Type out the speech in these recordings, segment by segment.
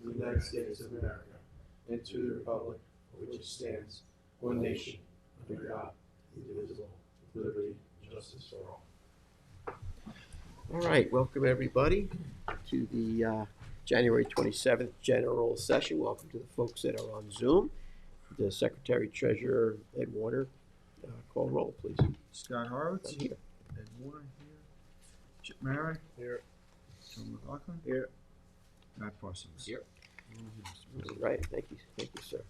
of the United States of America and to the republic for which it stands, one nation, under God, indivisible, with liberty and justice for all. All right, welcome everybody to the January 27th general session. Welcome to the folks that are on Zoom. The Secretary Treasurer Ed Warner, call roll, please. Scott Horowitz. I'm here. Ed Warner here. Chip Merritt. Here. Tom McLaughlin. Here. Matt Parsons. Here. All right, thank you, sir.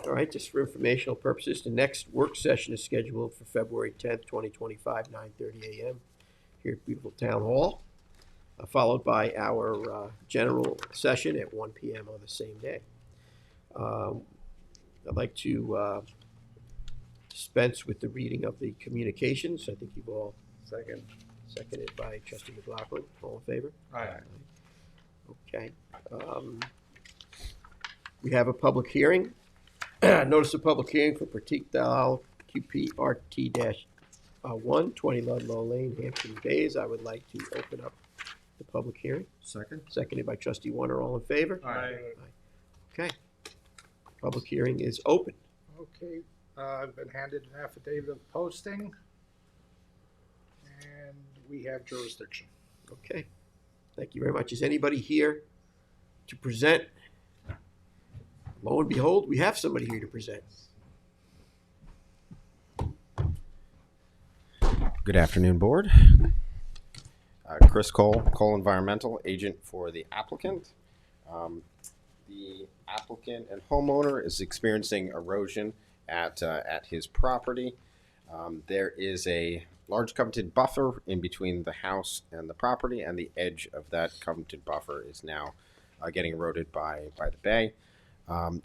All right, just for informational purposes, the next work session is scheduled for February 10th, 2025, 9:30 a.m. here at beautiful Town Hall, followed by our general session at 1 p.m. on the same day. I'd like to dispense with the reading of the communications. I think you've all seconded by Trustee McLaughlin. All in favor? Aye. Okay. We have a public hearing. Notice of public hearing for Pratik Dal QPRT-1, 20 Ludlow Lane, Hampton Bays. I would like to open up the public hearing. Second. Seconded by Trustee Warner. All in favor? Aye. Okay. Public hearing is open. Okay, I've been handed an affidavit of posting, and we have jurisdiction. Okay. Thank you very much. Is anybody here to present? Lo and behold, we have somebody here to present. Good afternoon, Board. Chris Cole Environmental, agent for the applicant. The applicant and homeowner is experiencing erosion at his property. There is a large covenanted buffer in between the house and the property, and the edge of that covenanted buffer is now getting eroded by the bay.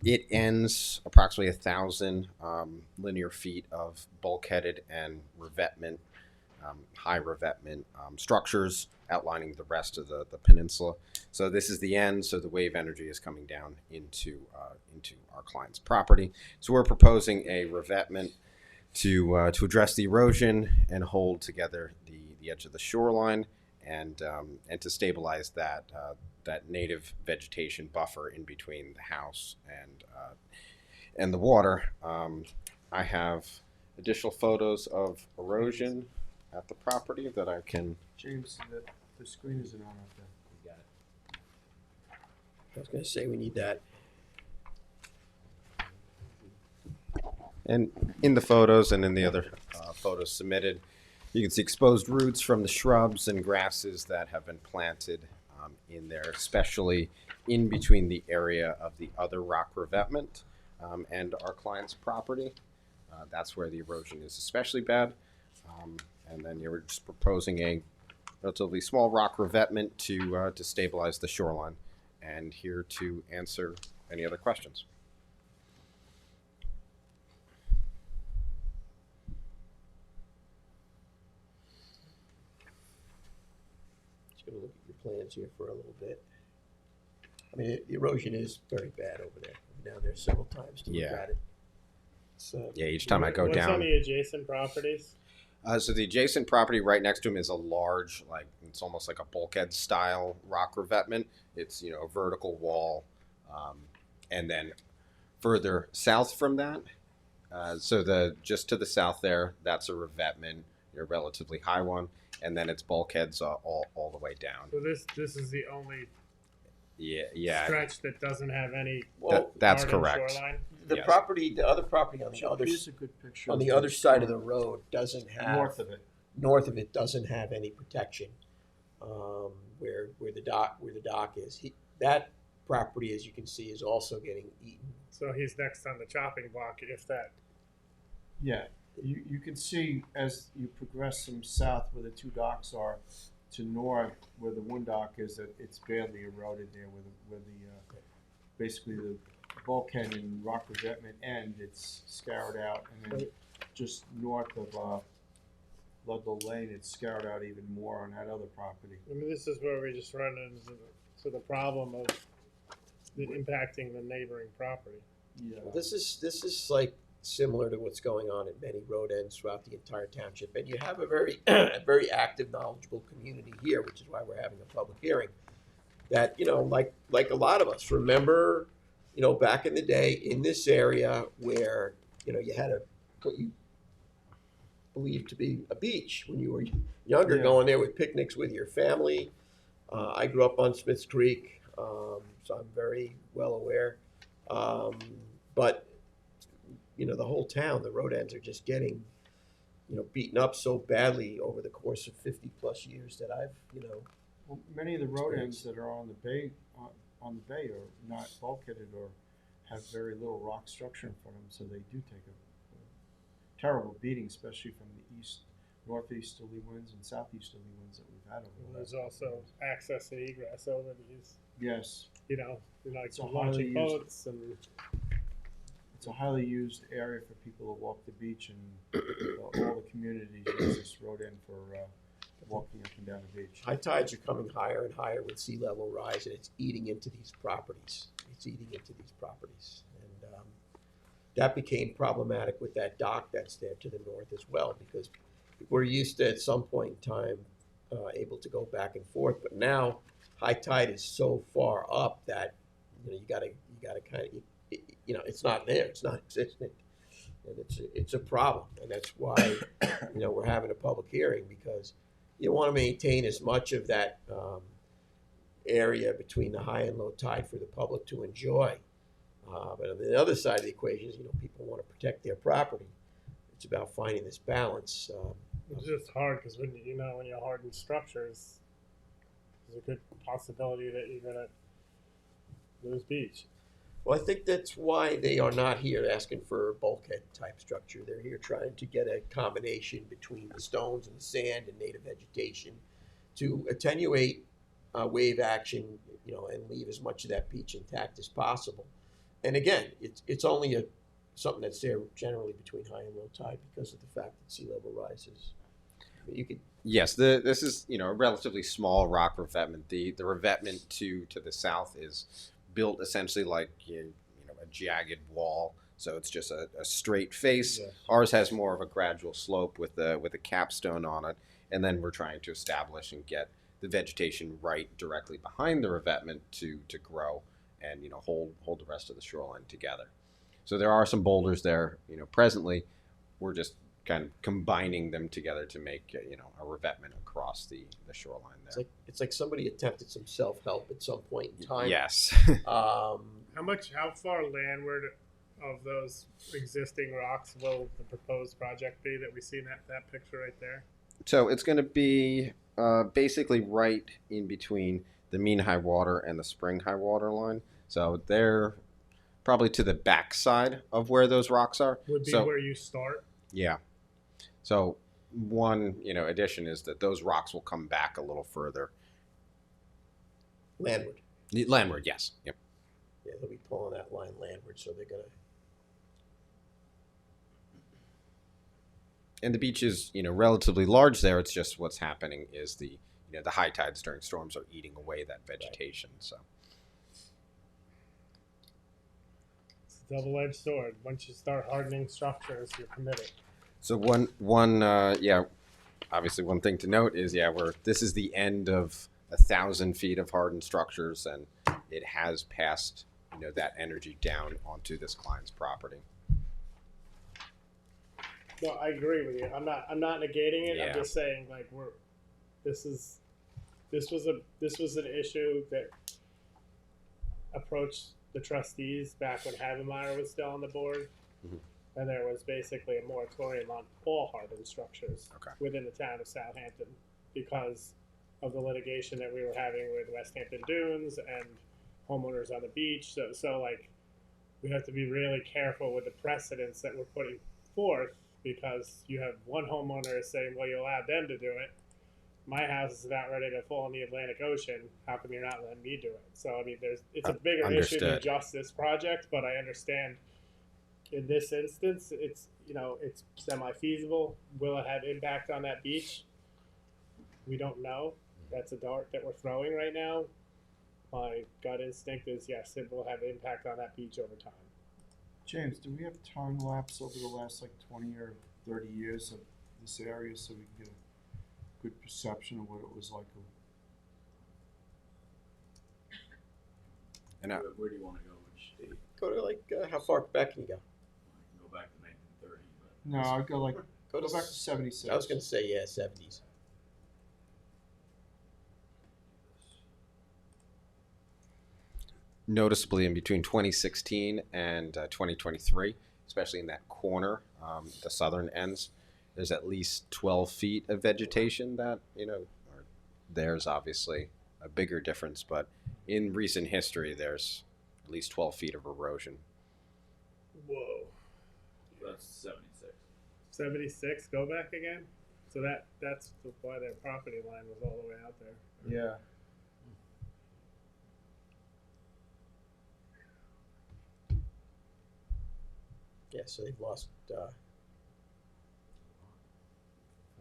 It ends approximately 1,000 linear feet of bulkheaded and revetment, high revetment structures outlining the rest of the peninsula. So this is the end. So the wave energy is coming down into our client's property. So we're proposing a revetment to address the erosion and hold together the edge of the shoreline and to stabilize that native vegetation buffer in between the house and the water. I have additional photos of erosion at the property that I can. James, the screen isn't on up there. You got it. I was going to say we need that. And in the photos and in the other photos submitted, you can see exposed roots from the shrubs and grasses that have been planted in there, especially in between the area of the other rock revetment and our client's property. That's where the erosion is especially bad. And then you're just proposing a relatively small rock revetment to stabilize the shoreline. And here to answer any other questions. Just going to look at your plans here for a little bit. I mean, the erosion is very bad over there. I've been down there several times to look Yeah. at it. So, Yeah, each time I go What's down. on the adjacent properties? So the adjacent property right next to him is a large, it's almost like a bulkhead style rock revetment. It's, a vertical wall. And then further south from that, just to the south there, that's a revetment, a relatively high one. And then it's bulkheads all the way down. So this is the only Yeah. stretch that doesn't have any That's part of correct. shoreline? the Yes. property, the other property on the other Here's a good picture. on the other side of the road doesn't have north of it. north of it doesn't have any protection. Where the dock is, that property, as you can see, is also getting eaten. So he's next on the chopping block, if that. Yeah, you can see as you progress from south where the two docks are to north where the one dock is that it's badly eroded there where the basically the bulkhead and rock revetment end, it's scoured out, and then just north of Ludlow Lane, it's scoured out even more on that other property. I mean, this is where we just run into the problem of impacting the neighboring property. Yeah. This is like similar to what's going on at many road ends throughout the entire township, and you have a very very active, knowledgeable community here, which is why we're having a public hearing. that, like a lot of us remember, back in the day in this area where, you had what you believed to be a beach when you were younger, Yeah. going there with picnics with your family. I grew up on Smiths Creek, so I'm very well aware. But the whole town, the road ends are just getting, beaten up so badly over the course of 50 plus years that I've, Well, many of the road ends that are on the bay are not bulkheaded or have very little rock structure in front of them, so they do take a terrible beating, especially from the northeasterly winds and southeasterly winds that we've had over And the last there's couple of also years. access and egress over these, Yes, like It's a launching highly used- boats and. it's a highly used area for people to walk the beach, and all the communities use this road end for walking up and down the beach. high tides are coming higher and higher with sea level rise, and it's eating into these properties. And that became problematic with that dock that's there to the north as well, because we're used to at some point in time able to go back and forth, but now high tide is so far up that you gotta kind of it's not there, it's not existent, and it's a problem, and that's why we're having a public hearing, because you want to maintain as much of that area between the high and low tide for the public to enjoy. But on the other side of the equation is, people want to protect their property. It's about finding this balance. It's just hard because when you harden structures, there's a good possibility that you're gonna lose beach. Well, I think that's why they are not here asking for a bulkhead type structure. They're here trying to get a combination between the stones and the sand and native vegetation to attenuate wave action, and leave as much of that beach intact as possible. And again, it's only something that's there generally between high and low tide because of the fact that sea level rises. You could. Yes, this is a relatively small rock revetment. The revetment to the south is built essentially like a jagged wall, so it's just a straight face. Yes. Ours has more of a gradual slope with a capstone on it, and then we're trying to establish and get the vegetation right directly behind the revetment to grow and hold the rest of the shoreline together. So there are some boulders there. Presently we're just kind of combining them together to make a revetment across the shoreline there. It's like somebody attempted some self-help at some point in time. Yes. How far landward of those existing rocks will the proposed project be that we see in that picture right there? So it's going to be basically right in between the mean high water and the spring high water line. So they're probably to the back side of where those rocks are. Would be So, where you start. yeah. So one addition is that those rocks will come back a little further. Landward. Landward, yes. Yep. Yeah, they'll be pulling that line landward, so they're gonna. And the beach is relatively large there. It's just what's happening is the high tides during storms are eating away that vegetation. So It's a double-edged sword. Once you start hardening structures, you're committed. so obviously one thing to note is this is the end of 1,000 feet of hardened structures, and it has passed that energy down onto this client's property. No, I agree with you. I'm not negating it. Yeah. I'm just saying this was an issue that approached the trustees back when Havemeyer was still on the board. Mhm. And there was basically a moratorium on all hardened structures Okay. within the town of Southampton because of the litigation that we were having with West Hampton Dunes and homeowners on the beach. So we have to be really careful with the precedents that we're putting forth, because you have one homeowner saying, well, you allowed them to do it. My house is about ready to fall in the Atlantic Ocean. How come you're not letting me do it? So, I mean, it's a bigger issue than Understood. just this project, but I understand in this instance, it's semi-feasible. Will it have impact on that beach? We don't know. That's a dart that we're throwing right now. My gut instinct is yes, it will have impact on that beach over time. James, do we have time lapse over the last 20 or 30 years of this area so we can get a good perception of what it was like And Where do you wanna go, which date? Go to like, how far back can you go? I can go back to 1930, but. No, I'd go like, Go go to back to 76. I was gonna say, yeah, 70s. noticeably in between 2016 and 2023, especially in that corner, the southern ends, there's at least 12 feet of vegetation that, there's obviously a bigger difference, but in recent history, there's at least 12 feet of erosion. Whoa. That's 76. 76, go back again? So that's why their property line was all the way out there. Yeah. Yeah, so they've lost,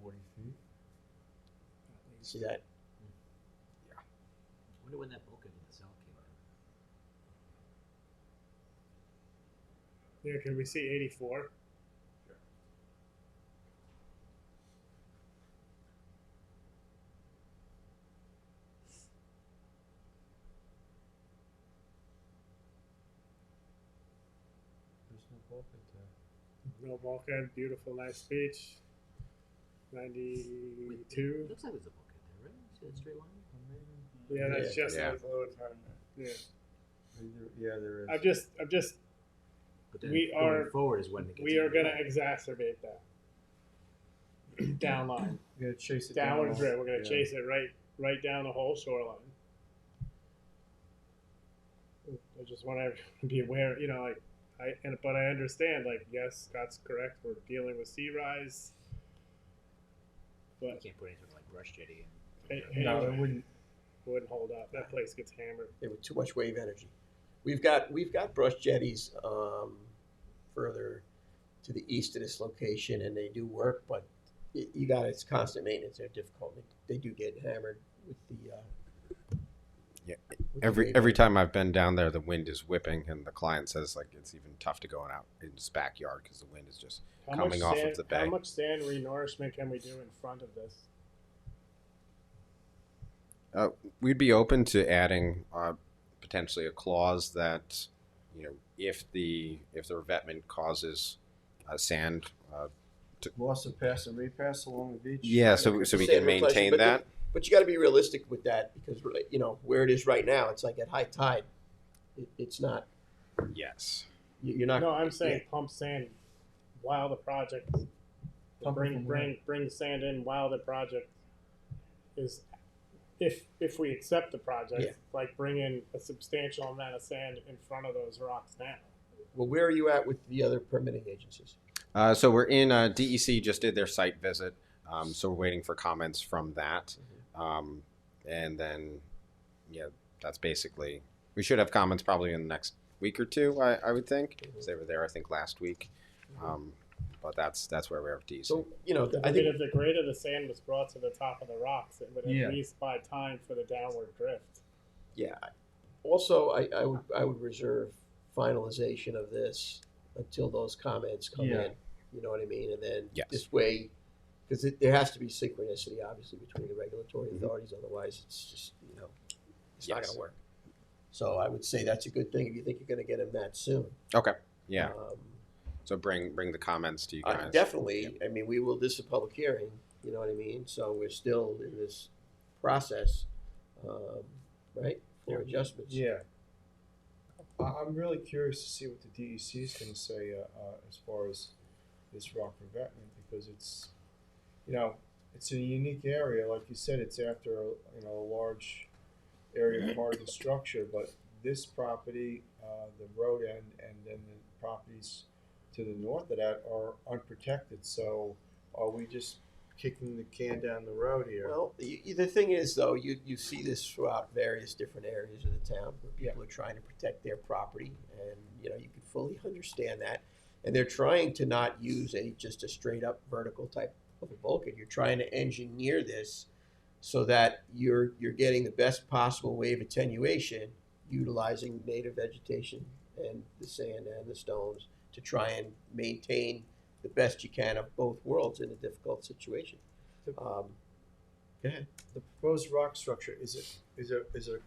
40 feet. see that? I wonder when that bulkhead in the south came in. Yeah, can we see 84? There's no bulkhead there. No bulkhead, beautiful, nice beach. 92. It looks like there's a bulkhead there, right? See that straight line? Yeah, that's Yeah. just Yeah. like lower town. Yeah. Yeah, there is. I'm just But then We going are- forward is when it gets we are even gonna more. exacerbate that. Downline. We're gonna chase it Downward down. drift. We're gonna Yeah. chase it right down the whole shoreline. I just want everyone to be aware, but I understand, yes, Scott's correct, we're dealing with sea rise. You But can't put any sort of like brush jetty it, in. No, it wouldn't. wouldn't hold up. That place gets hammered. They were too much wave energy. We've got brush jetties further to the east of this location, and they do work, but it's constant maintenance. They're difficult. They do get hammered with the. Yeah. with the Every wave every energy. time I've been down there, the wind is whipping, and the client says like it's even tough to go out in his backyard because the wind is just coming off of the bay. How much sand renourishment can we do in front of this? We'd be open to adding potentially a clause that, if the revetment causes sand, Loss of pass and repass along the beach. yeah, so we Sand can replacement, maintain but that. But you got to be realistic with that because where it is right now, it's like at high tide. It's not. Yes. You're not. No, I'm saying pump sand while the project. Pump it from where? Bring sand in while the project is. If we accept the project, Yeah. like bring in a substantial amount of sand in front of those rocks now. Well, where are you at with the other permitting agencies? So we're in DEC just did their site visit, so we're waiting for comments from that, and then that's basically we should have comments probably in the next week or two. I would think 'cause they were there I think last week, but that's where we're at DEC. So I mean, if the grade of the sand was brought to the top of the rocks, it would at Yeah. least buy time for the downward drift. Yeah. Also, I would reserve finalization of this until those comments come Yeah. in. You know what I mean? And then Yes. this way, because there has to be synchronicity, obviously, between the regulatory Mhm. authorities. Otherwise, it's just it's not Yes. going to work. So I would say that's a good thing if you think you're going to get them that soon. Okay. Yeah. Um, So bring the comments to you guys. Definitely. I mean, this is a public hearing. You know what I mean? So we're still in this process, right, for adjustments. Yeah. I'm really curious to see what the DEC is going to say as far as this rock revetment because it's a unique area. Like you said, it's after a large area of hardened structure, but this property, the road end, and then the properties to the north of that are unprotected. So are we just kicking the can down the road here? Well, the thing is, though, you see this throughout various different areas of the town where people are trying to protect their property, and you can fully understand that. And they're trying to not use just a straight up vertical type of a bulkhead. You're trying to engineer this so that you're getting the best possible wave attenuation, utilizing native vegetation and the sand and the stones to try and maintain the best you can of both worlds in a difficult situation. Go ahead. The proposed rock structure is it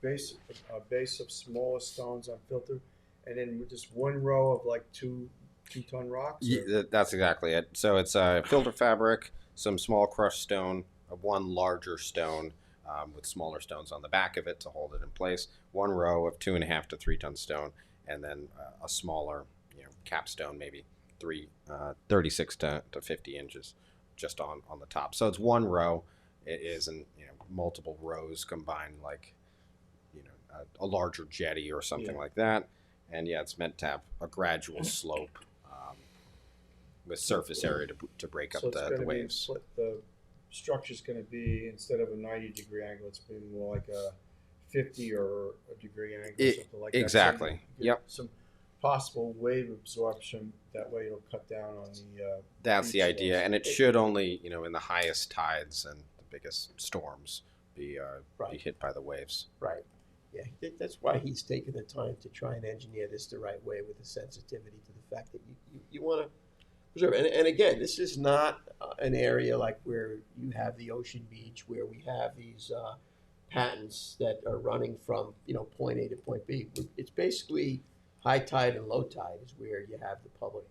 a base of smaller stones unfiltered, and then with just one row of like two-ton rocks? Or- Yeah, that's exactly it. So it's filter fabric, some small crushed stone, one larger stone with smaller stones on the back of it to hold it in place. One row of 2.5 to 3 ton stone, and then a smaller, capstone, maybe 36 to 50 inches, just on the top. So it's one row. It isn't multiple rows combined like a larger jetty or something like that. And yeah, it's meant to have a gradual slope with surface area to break up So it's the gonna waves. the structure's gonna be, instead of a 90-degree angle, it's gonna be more like a 50 or a degree angle, something like that. Exactly. So you get Yep. some possible wave absorption. That way it'll cut down on the. That's the beach idea, loads. and it should only, in the highest tides and the biggest storms, be Right. hit by the waves. Right. Yeah, that's why he's taken the time to try and engineer this the right way with the sensitivity to the fact that you want to preserve. And again, this is not an area like where you have the ocean beach, where we have these patents that are running from point A to point B. It's basically high tide and low tide is where you have the public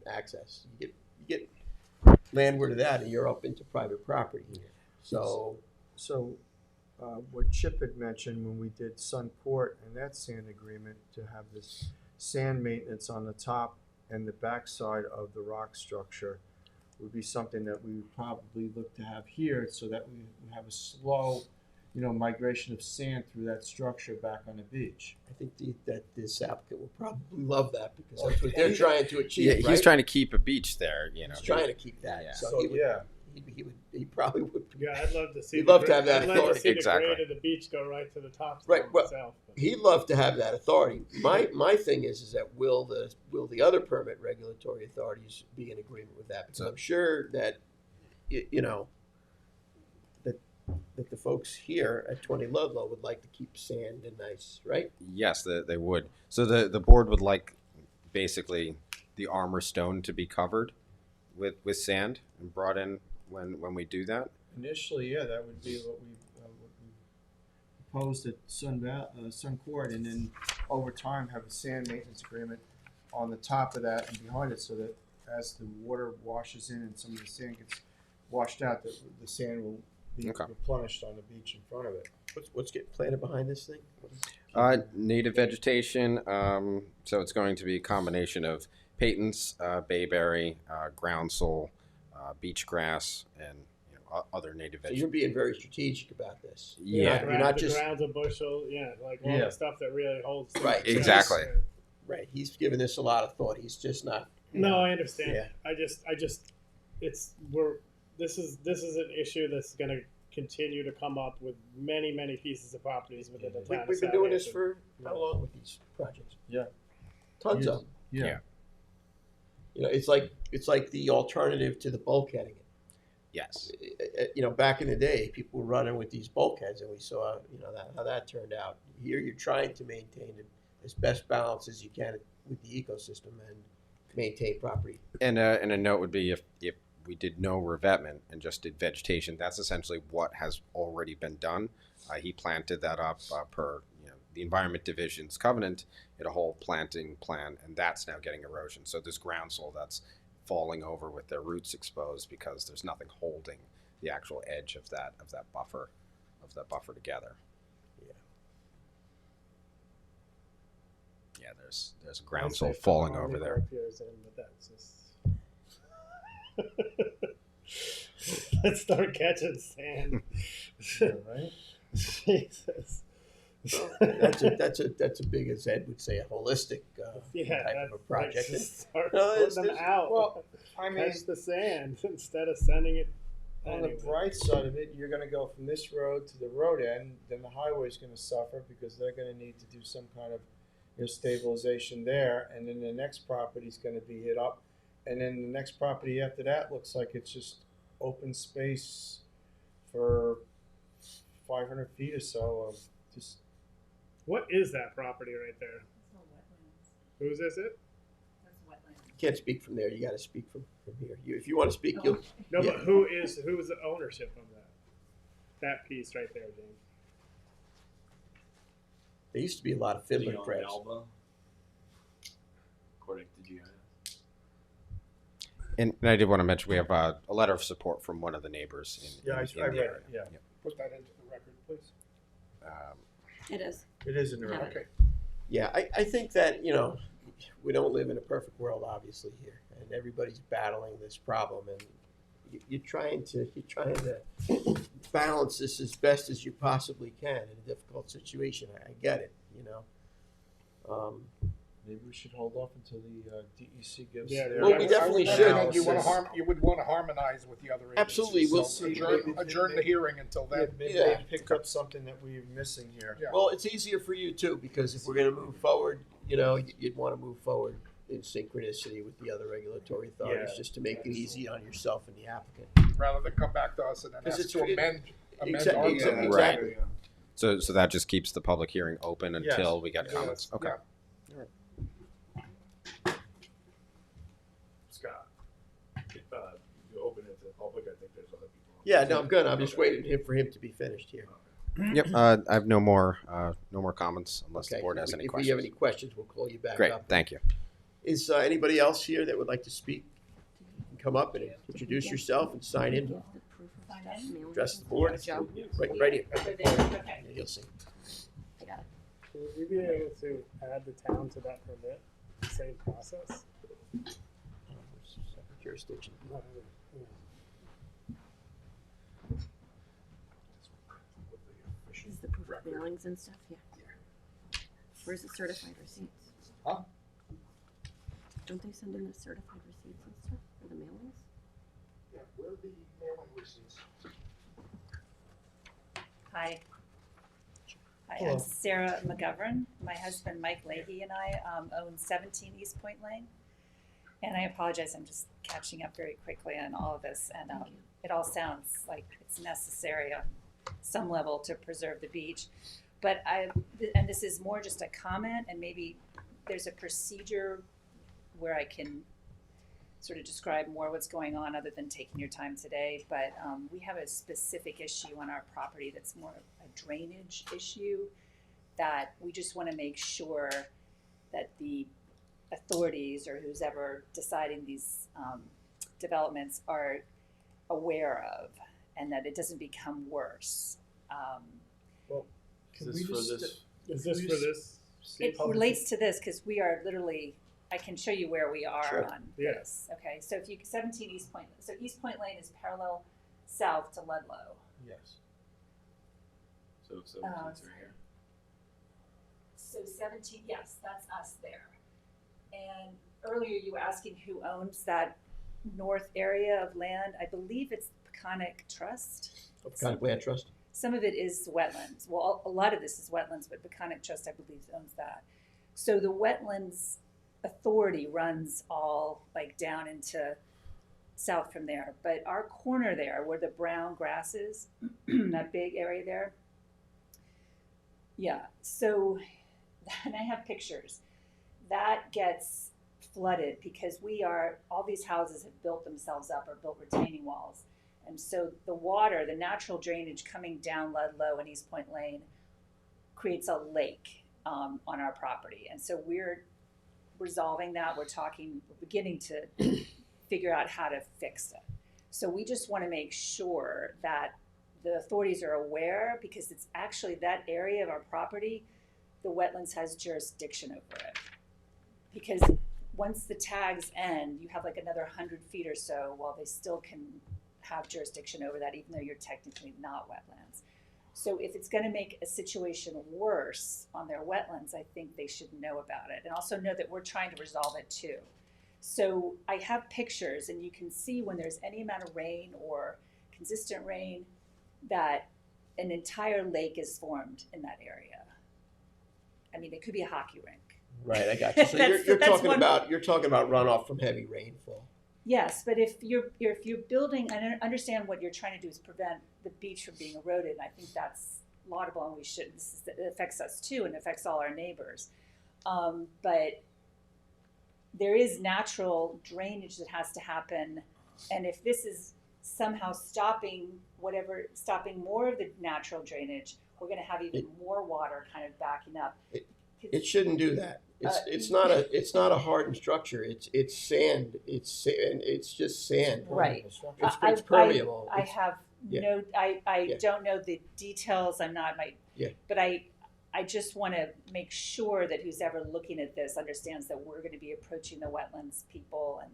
access. You get landward of that, and you're up into private property here. So What Chip had mentioned when we did Sun Court and that sand agreement, to have this sand maintenance on the top and the backside of the rock structure, would be something that we would probably look to have here, so that we have a slow, migration of sand through that structure back on the beach. I think that this applicant will probably love that, because that's what they're trying to achieve. Yeah, right? he's trying to keep a beach there. He's trying to keep that. Yeah. So, So, he would, yeah. he probably would. Yeah, I'd love to see. He'd the love to gra- have that I'd love to authority. see Exactly. the grade of the beach go right to the top. Right, well, Myself, but- He'd love to have that authority. My thing is that will the other permit regulatory authorities be in agreement with that? Because So- I'm sure that that the folks here at 20 Ludlow would like to keep sand and nice, right? Yes, they would. So the board would like basically the armor stone to be covered with sand and brought in when we do that. Initially, yeah, that would be what we proposed at Sun Court, and then over time have a sand maintenance agreement on the top of that and behind it, so that as the water washes in and some of the sand gets washed out, the sand will be Okay. replenished on the beach in front of it. What's getting planted behind this thing? Native vegetation. So it's going to be a combination of patents, bayberry, groundsel, beach grass, and other native So vegetation. you're being very strategic about this. Yeah. You're not the just grounds a bushel, like all Yeah. the stuff that really holds. things Right, together. exactly. right. He's given this a lot of thought. He's just not. No, I understand. Yeah. I just, this is an issue that's going to continue to come up with many pieces of properties within the town. We've of been doing this Southampton. for how long with these projects? Yeah. Tons Yeah. of them. Yeah. Yeah. It's like the alternative to the bulkheading. Yes. Back in the day, people were running with these bulkheads, and we saw, how that turned out. Here, you're trying to maintain as best balance as you can with the ecosystem and maintain property. And a note would be if we did no revetment and just did vegetation, that's essentially what has already been done. He planted that up per the Environment Division's covenant in a whole planting plan, and that's now getting erosion. So there's groundsel that's falling over with their roots exposed because there's nothing holding the actual edge of that buffer together. Yeah, there's a I'd say groundsel put falling Army over there. Corps piers in, but that's just. Let's start catching sand. Right? Jesus. That's a big, as Ed would say, a holistic Yeah, type that's of a project. Just start No, putting them there's- out. Well, I mean, Catch the sand instead of sending it. on the anyway. bright side of it, you're gonna go from this road to the road end, then the highway's gonna suffer because they're gonna need to do some kind of stabilization there, and then the next property's gonna be hit up, and then the next property after that looks like it's just open space for 500 feet or so of just. What is that property right there? It's all wetlands. Whose is it? That's wetlands. You can't speak from there. You got to speak from here. If you want to speak, you'll. No, Yeah. but who's the ownership of that? That piece right there, James. There used to be a lot of fiddler Leon crabs. Alba, according to GIS. And I did want to mention, we have a letter of support from one of the neighbors in, Yeah, in I the read area. it, yeah. Put that into the record, please. It is. It is in the Yeah. record. Okay. Yeah, I think that, you know, we don't live in a perfect world, obviously, here, and everybody's battling this problem, and you're trying to balance this as best as you possibly can in a difficult situation. I get it, you know. Maybe we should hold off until the DEC gives Yeah, their. Well, we definitely I would should. recommend You analysis. would want to harmonize with the other agencies. Absolutely, we'll So see. adjourn the hearing until then. Maybe Yeah. they picked up something that we're missing here. Yeah. Well, it's easier for you too, because if we're gonna move forward, you know, you'd wanna move forward in synchronicity with the other regulatory authorities, Yeah. just to make it easy on yourself and the applicant. Rather than come back to us and then 'Cause ask it's- to amend our Exactly. Right. So that just keeps the public hearing open Yes. until we get Yes. comments. Okay. Yeah. Scott, you open it to the public, I think there's other people. Yeah, no, I'm good, I'm just waiting for him to be finished here. Yep. I have no more comments unless the Okay, board has any if questions. we have any questions, we'll call you back Great. up. Thank you. Is anybody else here that would like to speak? You can come up and introduce yourself and sign in, address the board. Joe? Right here. Okay. Yeah, you'll see. I got it. Would we be able to add the town to that permit, same process? Jurisdiction. This is the proof of mailings and stuff, yeah. Where's the certified receipts? Huh? Don't they send in the certified receipts and stuff for the mailings? Yeah, where are the mailing receipts? Hi. Hi, Hello. I'm Sarah McGovern. My husband Mike Leahy and I own 17 East Point Lane. And I apologize, I'm just catching up very quickly on all of this. And it all sounds like it's necessary on some level to preserve the beach. But and this is more just a comment, and maybe there's a procedure where I can sort of describe more what's going on other than taking your time today. But we have a specific issue on our property that's more a drainage issue that we just want to make sure that the authorities or who's ever deciding these developments are aware of, and that it doesn't become worse. Can Is we this for just- this? Is this for this? It relates to this because we are literally, I can show you where we are Sure. on Yeah. this. Okay, so if you, 17 East Point, so East Point Lane is parallel south to Ludlow. Yes. So 17's right here. So 17, yes, that's us there. And earlier you were asking who owns that north area of land. I believe it's Peconic Trust. Kind of land trust. Some of it is wetlands. Well, a lot of this is wetlands, but Peconic Trust, I believe, owns that. So the Wetlands Authority runs all like down into south from there. But our corner there, where the brown grass is, that big area there, yeah. So, and I have pictures. That gets flooded because all these houses have built themselves up or built retaining walls. And so the water, the natural drainage coming down Ludlow and East Point Lane creates a lake on our property. And so we're resolving that. We're beginning to figure out how to fix it. So we just want to make sure that the authorities are aware, because it's actually that area of our property, the wetlands has jurisdiction over it. Because once the tags end, you have like another 100 feet or so while they still can have jurisdiction over that, even though you're technically not wetlands. So if it's going to make a situation worse on their wetlands, I think they should know about it, and also know that we're trying to resolve it too. So I have pictures, and you can see when there's any amount of rain or consistent rain that an entire lake is formed in that area. I mean, it could be a hockey rink. Right, I got you. So That's you're one- talking about runoff from heavy rainfall. Yes, but if you're building, I understand what you're trying to do is prevent the beach from being eroded, and I think that's laudable, and we should. It affects us too, and affects all our neighbors. But there is natural drainage that has to happen, and if this is somehow stopping more of the natural drainage, we're gonna have even more water kind of backing up. It shouldn't do that. It's not a hardened structure. It's sand. It's just sand. Right. It's permeable. I have Yeah. no, I Yeah. don't know the details, I'm not Yeah. but I just wanna make sure that who's ever looking at this understands that we're gonna be approaching the wetlands people and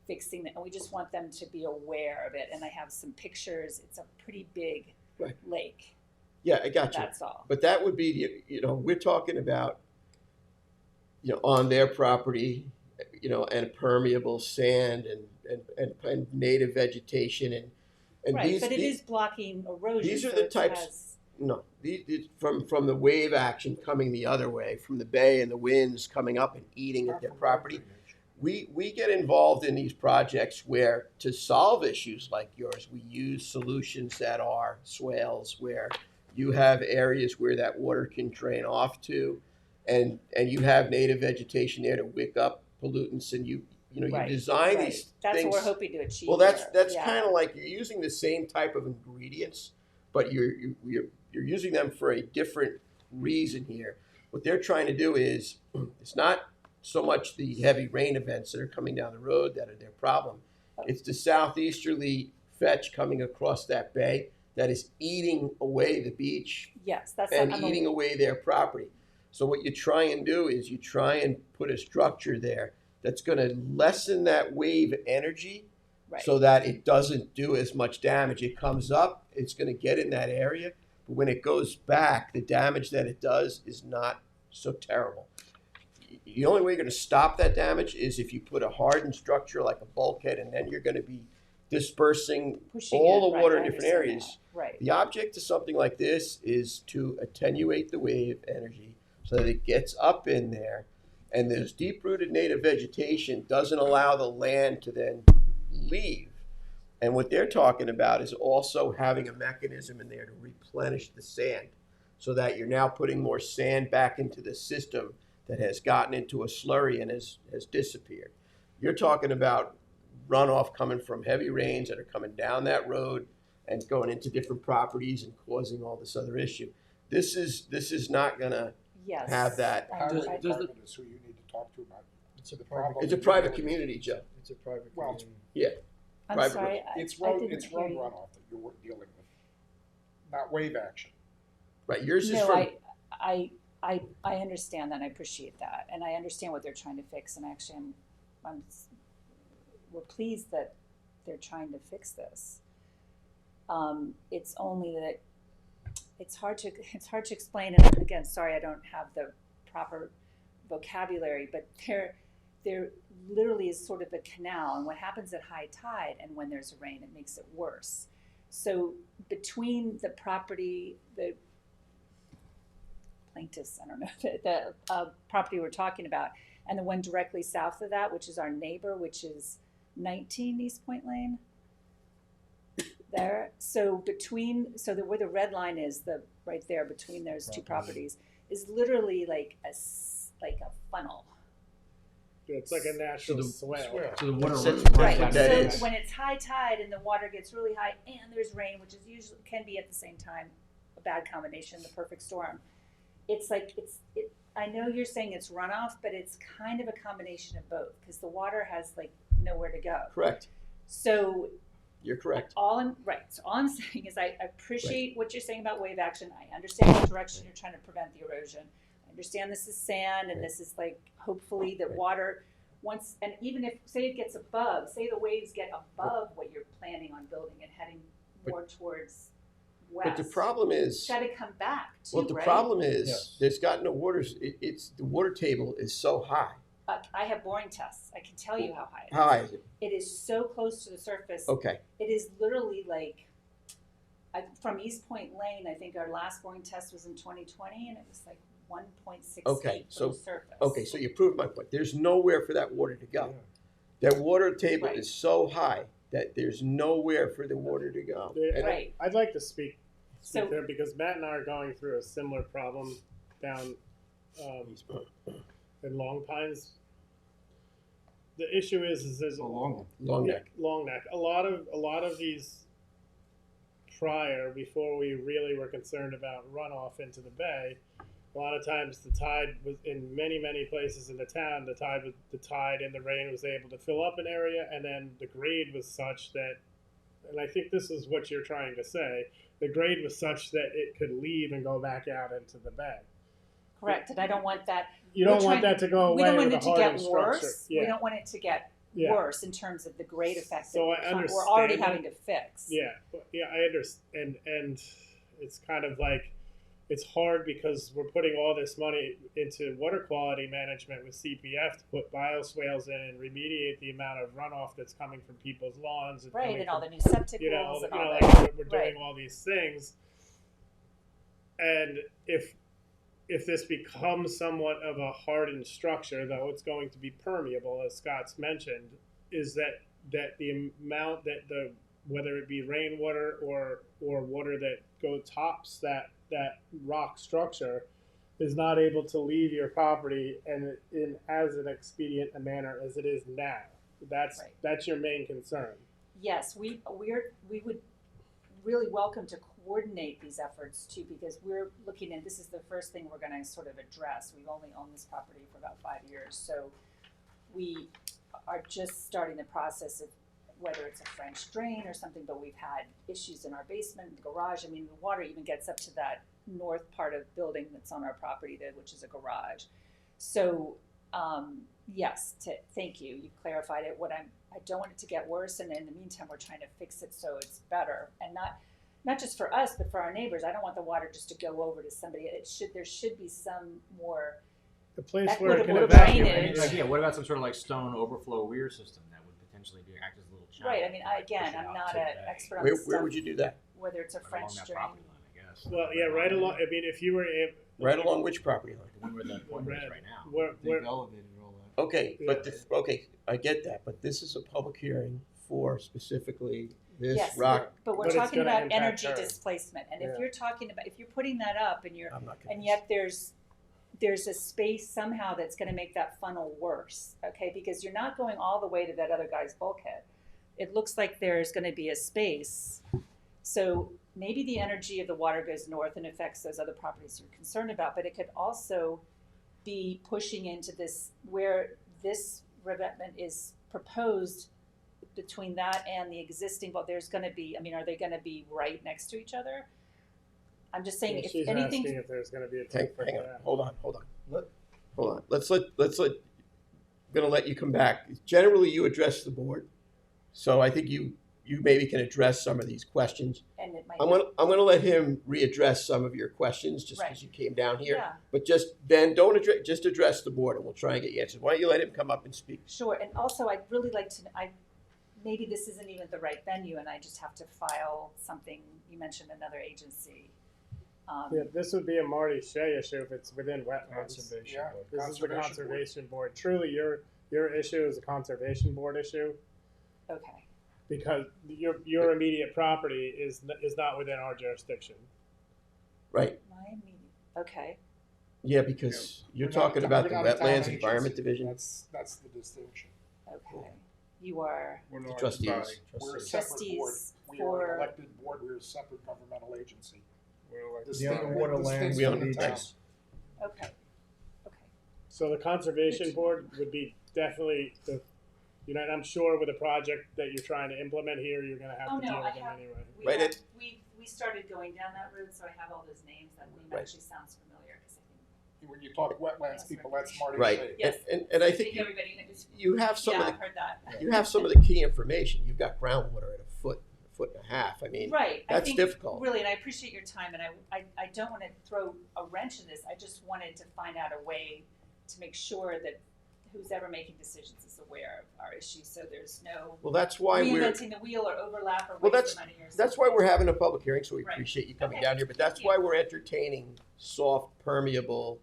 fixing it, and we just want them to be aware of it, and I have some pictures, it's a pretty big Right. lake, Yeah, I got you. that's all. But that would be, we're talking about, on their property, and permeable sand and native vegetation and Right, these, but it these is blocking erosion, these are so the it types- has- no, these from the wave action coming the other way, from the bay and the winds coming up and eating at their property. We get involved in these projects where, to solve issues like yours, we use solutions that are swales, where you have areas where that water can drain off to, and you have native vegetation there to wick up pollutants, and you Right, design right. these That's things. what we're hoping to achieve. Well, that's yeah. kind of like you're using the same type of ingredients, but you're using them for a different reason here. What they're trying to do is, it's not so much the heavy rain events that are coming down the road that are their problem. It's the southeasterly fetch coming across that bay that is eating away the beach Yes, that's and I'm eating away their property. So what you try and do is you try and put a structure there that's going to lessen that wave energy, right. so that it doesn't do as much damage. It comes up, it's going to get in that area, but when it goes back, the damage that it does is not so terrible. The only way you're going to stop that damage is if you put a hardened structure like a bulkhead, and then you're going to be dispersing Pushing all it, the right, water I in different understand areas. that. Right. The object of something like this is to attenuate the wave energy so that it gets up in there, and this deep-rooted native vegetation doesn't allow the land to then leave. And what they're talking about is also having a mechanism in there to replenish the sand, so that you're now putting more sand back into the system that has gotten into a slurry and has disappeared. You're talking about runoff coming from heavy rains that are coming down that road and going into different properties and causing all this other issue. This is not going to Yes. have that. Highway Right. department is who you need to talk to about. It's a the private- problem. It's a private community, Joe. It's a private Well, community. I'm private sorry, It's I road, didn't it's hear road you. runoff that you're dealing with, not wave action. Right, yours is No, from I understand that, and I appreciate that, and I understand what they're trying to fix, and actually we're pleased that they're trying to fix this. It's only that it's hard to explain, and again, sorry, I don't have the proper vocabulary, but there literally is sort of a canal, and what happens at high tide and when there's rain, it makes it worse. So between the property, the plaintiffs, I don't know, the property we're talking about, and the one directly south of that, which is our neighbor, which is 19 East Point Lane. There, so where the red line is, right there between those two properties, is literally like a funnel. It's like a natural swale. So the water That's runs it. Right. That So is. when it's high tide and the water gets really high and there's rain, which is usually can be at the same time a bad combination, the perfect storm. It's like I know you're saying it's runoff, but it's kind of a combination of both because the water has like nowhere to go. correct. So You're correct. So all I'm saying is I appreciate what you're saying about wave action. I understand what direction you're trying to prevent the erosion. I understand this is sand and this is like hopefully the water once, and even if say it gets above, say the waves get above what you're planning on building and heading more towards west. But the problem is, it's got to come back too, well, the right? problem is, Yes. there's got no waters. It's the water table is so high. I have boring tests. I can tell you how high it is. How high is it? It is so close to the surface. Okay. It is literally like from East Point Lane. I think our last boring test was in 2020, and it was like 1.6 Okay, feet so- from the surface. Okay, so you proved my point. There's nowhere for that water to go. That water table Right. is so high that there's nowhere for the water to go. Yeah, And Right. I'd like to speak So- there because Matt and I are going through a similar problem down in Long Pines. The issue is there's So long. long yeah, neck. Long Neck. A lot of these prior, before we really were concerned about runoff into the bay, a lot of times the tide was in many places in the town. The tide and the rain was able to fill up an area, and then the grade was such that, and I think this is what you're trying to say. The grade was such that it could leave and go back out into the bay. Correct, and I don't want that. You don't want that to go away. We don't want with it a to get hardened structure. worse. Yeah. We don't want it to get Yeah. worse in terms of the grade effect So that I understand we're already that. having to fix. Yeah, I understand, and it's kind of like it's hard because we're putting all this money into water quality management with CPF to put bioswales in and remediate the amount of runoff that's coming from people's lawns. And Right, coming and all from, the new septic you know, wells and you all know, that. like we're doing Right. all these things, and if this becomes somewhat of a hardened structure, though it's going to be permeable, as Scott's mentioned, is that the amount that whether it be rainwater or water that tops that rock structure is not able to leave your property and in as an expedient a manner as it is now. That's your main concern. Yes, we would really welcome to coordinate these efforts too, because we're looking at, this is the first thing we're going to sort of address. We've only owned this property for about 5 years, so we are just starting the process of whether it's a French drain or something, but we've had issues in our basement, the garage. I mean, the water even gets up to that north part of the building that's on our property there, which is a garage. So yes, thank you. You clarified it. I don't want it to get worse, and in the meantime, we're trying to fix it so it's better, and not just for us, but for our neighbors. I don't want the water just to go over to somebody. There should be some more The place where it can equitable evacuate. drainage. Yeah, what about some sort of like stone overflow weir system that would potentially act as a little channel? Right. I mean, push it I'm out not to the an bay? expert on Where, this where stuff, would you do that? whether it's a Right French along that drain. property line, I guess. Well, yeah, right along. I mean, if you were able, Right along which property line? The one where the appointment is right now. They've elevated all that. Okay, Yeah. but okay, I get that, but this is a public hearing for specifically this Yes, rock. but we're But it's talking gonna about impact energy her. displacement, and Yeah. if you're putting that up, and I'm not and convinced. yet there's a space somehow that's going to make that funnel worse, okay? Because you're not going all the way to that other guy's bulkhead. It looks like there's going to be a space, so maybe the energy of the water goes north and affects those other properties you're concerned about, but it could also be pushing into this where this revetment is proposed between that and the existing. Well, there's going to be. I mean, are they going to be right next to each other? I'm just saying, if she's anything. asking if there's going to be a Hang, tank for hang on, that. hold on. Hold on. Let's let. I'm gonna let you come back. Generally, you address the board, so I think you maybe can address some of these questions. And it might. I'm gonna let him readdress some of your questions just because Right. you came down here. Yeah. But Ben, don't just address the board, and we'll try and get you answers. Why don't you let him come up and speak? Sure, and also I'd really like to. Maybe this isn't even the right venue, and I just have to file something. You mentioned another agency. Yeah, this would be a Marty Shea issue if it's within wetlands. Conservation Yeah. board. This is the Conservation Board. conservation board. Truly, your issue is a conservation board issue Okay. because your immediate property is not within our jurisdiction. Right? My immediate. Okay. Yeah, because you're We're talking not- about the we're not a town Wetlands agency. Environment Division. That's the distinction. Okay. You are We're The not trustees. body. We're a separate board. Trustees We are for- an elected board. We're a separate governmental agency. We're like- Distinct- The underwater distinct lands We from own the the town. beaches. okay. Okay. So the conservation board would be definitely I'm sure with a project that you're trying to implement here, you're going to have Oh, to no, deal I with them have- anyway. We Right, have, we started going down that road, so I have all those names. That name Right. actually sounds familiar because I think. When you talk wetlands people, that's Marty Right. Shea. Yes. And I think everybody knows. you have some Yeah, of I've the heard that. you have some of the key information. You've got groundwater at a foot and a half. I mean, Right. I that's think, difficult. Really, and I appreciate your time, and I don't want to throw a wrench in this. I just wanted to find out a way to make sure that who's ever making decisions is aware of our issues, so there's no Well, that's why reinventing the wheel or overlap or Well, waste of money or that's why something. we're having a public hearing. So we Right. appreciate you coming Okay. down here. But that's Thank why you. we're entertaining soft, permeable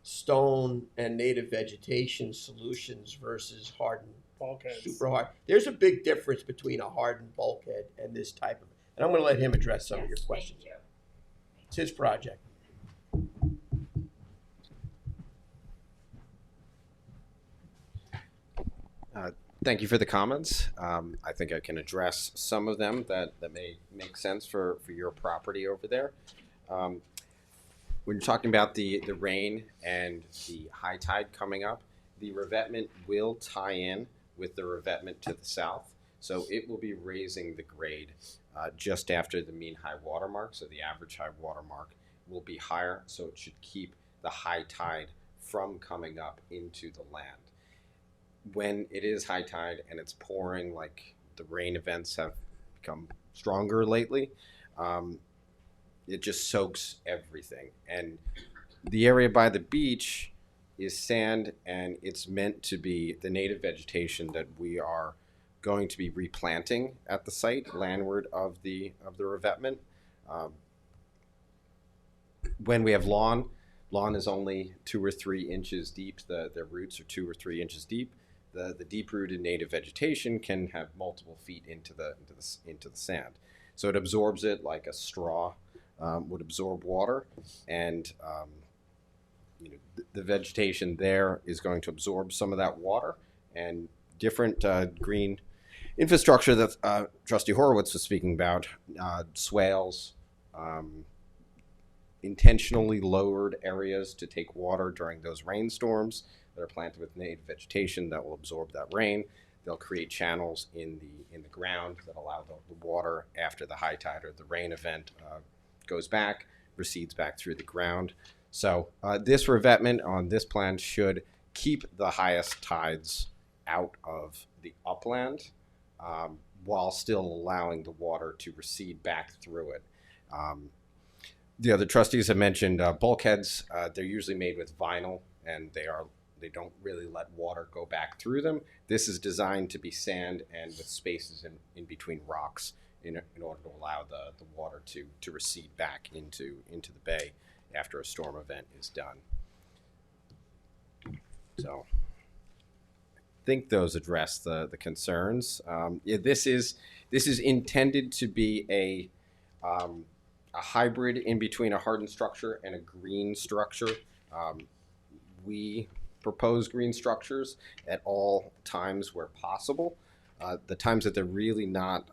stone and native vegetation solutions versus hardened, Bulkheads. super hard. There's a big difference between a hardened bulkhead and this type of. And I'm going to let him address some of your Yes, questions. Thank you. It's his project. Thank you for the comments. I think I can address some of them that may make sense for your property over there. When you're talking about the rain and the high tide coming up, the revetment will tie in with the revetment to the south. So it will be raising the grade just after the mean high water mark. So the average high water mark will be higher. So it should keep the high tide from coming up into the land. When it is high tide and it's pouring, like the rain events have become stronger lately, it just soaks everything. And the area by the beach is sand, and it's meant to be the native vegetation that we are going to be replanting at the site landward of the revetment. When we have lawn is only 2 or 3 inches deep. The roots are 2 or 3 inches deep. The deep-rooted native vegetation can have multiple feet into the sand, so it absorbs it like a straw would absorb water, and the vegetation there is going to absorb some of that water, and different green infrastructure that Trustee Horowitz was speaking about, swales, intentionally lowered areas to take water during those rainstorms that are planted with native vegetation that will absorb that rain. They'll create channels in the ground that allow the water after the high tide or the rain event goes back, recedes back through the ground. So this revetment on this plan should keep the highest tides out of the upland while still allowing the water to recede back through it. The other trustees have mentioned bulkheads. They're usually made with vinyl, and they don't really let water go back through them. This is designed to be sand and with spaces in between rocks in order to allow the water to recede back into the bay after a storm event is done. So I think those address the concerns. This is intended to be a hybrid in between a hardened structure and a green structure. We propose green structures at all times where possible. The times that they're really not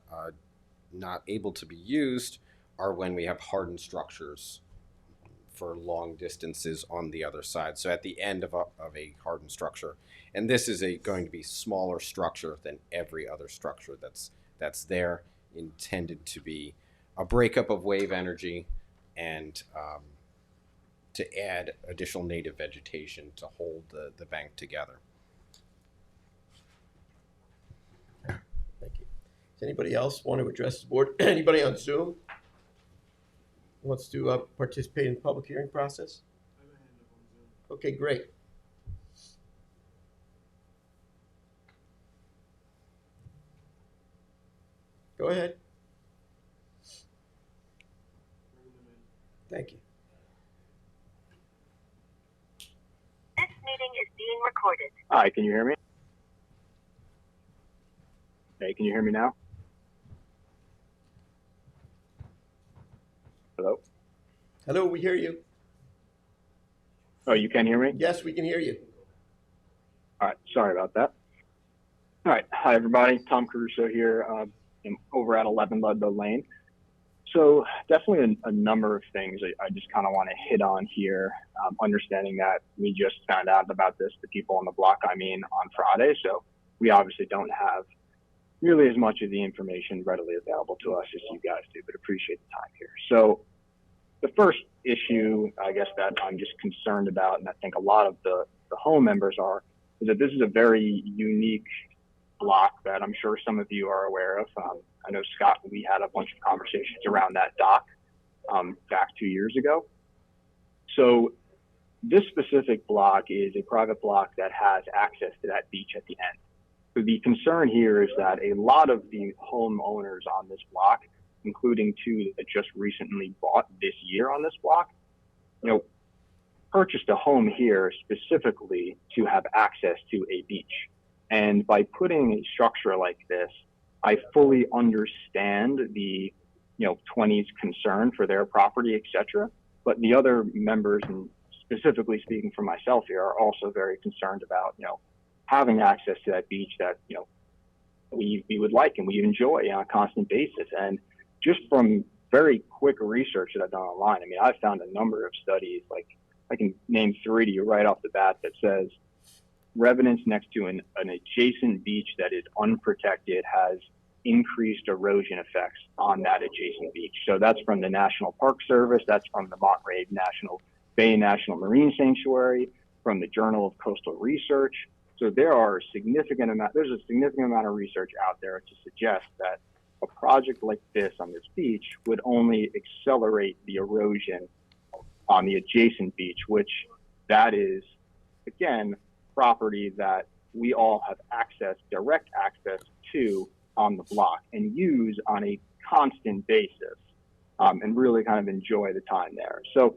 able to be used are when we have hardened structures for long distances on the other side. So at the end of a hardened structure, and this is going to be smaller structure than every other structure that's there, intended to be a breakup of wave energy and to add additional native vegetation to hold the bank together. Thank you. Does anybody else want to address the board? Anybody on Zoom wants to participate in the public hearing process? Okay, great. Go ahead. Thank you. This meeting is being recorded. Hi, can you hear me? Hey, can you hear me now? Hello? Hello, we hear you. Oh, you can hear me? Yes, we can hear you. All right, sorry about that. All right, hi everybody, Tom Caruso here. I'm over at 11 Ludlow Lane. So definitely a number of things I just kind of want to hit on here, understanding that we just found out about this, the people on the block, on Friday. So we obviously don't have really as much of the information readily available to us as you guys do, but appreciate the time here. So the first issue, I guess, that I'm just concerned about, and I think a lot of the home members are, is that this is a very unique block that I'm sure some of you are aware of. I know, Scott, we had a bunch of conversations around that dock back 2 years ago. So this specific block is a private block that has access to that beach at the end. So the concern here is that a lot of the homeowners on this block, including 2 that just recently bought this year on this block, purchased a home here specifically to have access to a beach. And by putting a structure like this, I fully understand the 20s concern for their property, etc. But the other members, and specifically speaking for myself here, are also very concerned about having access to that beach that we would like and we enjoy on a constant basis. And just from very quick research that I've done online, I mean, I've found a number of studies, like I can name 3 to you right off the bat, that says residence next to an adjacent beach that is unprotected has increased erosion effects on that adjacent beach. So that's from the National Park Service, that's from the Monterey National Bay National Marine Sanctuary, from the Journal of Coastal Research. So there's a significant amount of research out there to suggest that a project like this on this beach would only accelerate the erosion on the adjacent beach, which that is, again, property that we all have direct access to on the block and use on a constant basis, and really kind of enjoy the time there. So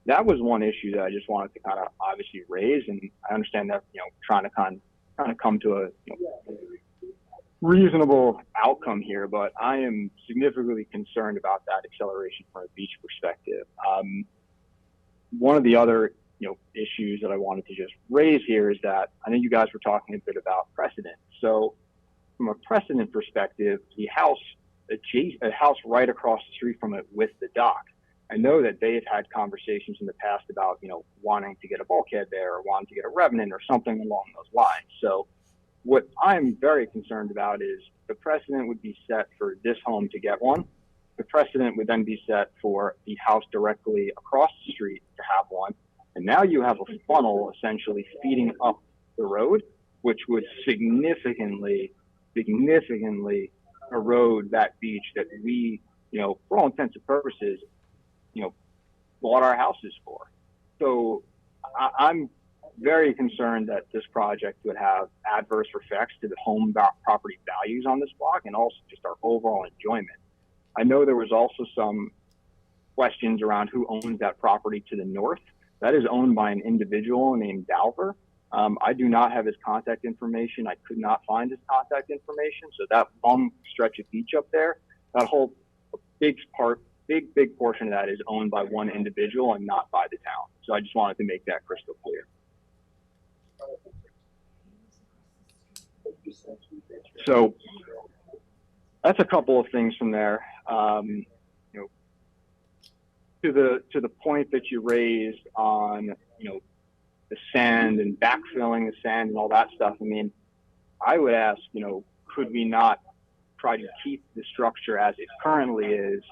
that was one issue that I just wanted to kind of obviously raise, and I understand that, trying to kind of come to a reasonable outcome here, but I am significantly concerned about that acceleration from a beach perspective. One of the other issues that I wanted to just raise here is that I know you guys were talking a bit about precedent. So from a precedent perspective, a house right across the street from it with the dock, I know that they've had conversations in the past about, wanting to get a bulkhead there or wanting to get a revenant or something along those lines. So what I'm very concerned about is the precedent would be set for this home to get one. The precedent would then be set for the house directly across the street to have one. And now you have a funnel essentially feeding up the road, which would significantly erode that beach that we, for all intents and purposes, bought our houses for. So I'm very concerned that this project would have adverse effects to the home property values on this block and also just our overall enjoyment. I know there was also some questions around who owns that property to the north. That is owned by an individual named Dalver. I do not have his contact information. I could not find his contact information. So that long stretch of beach up there, that whole big portion of that is owned by one individual and not by the town. So I just wanted to make that crystal clear. So that's a couple of things from there. To the point that you raised on, the sand and backfilling the sand and all that stuff. I mean, I would ask, could we not try to keep the structure as it currently is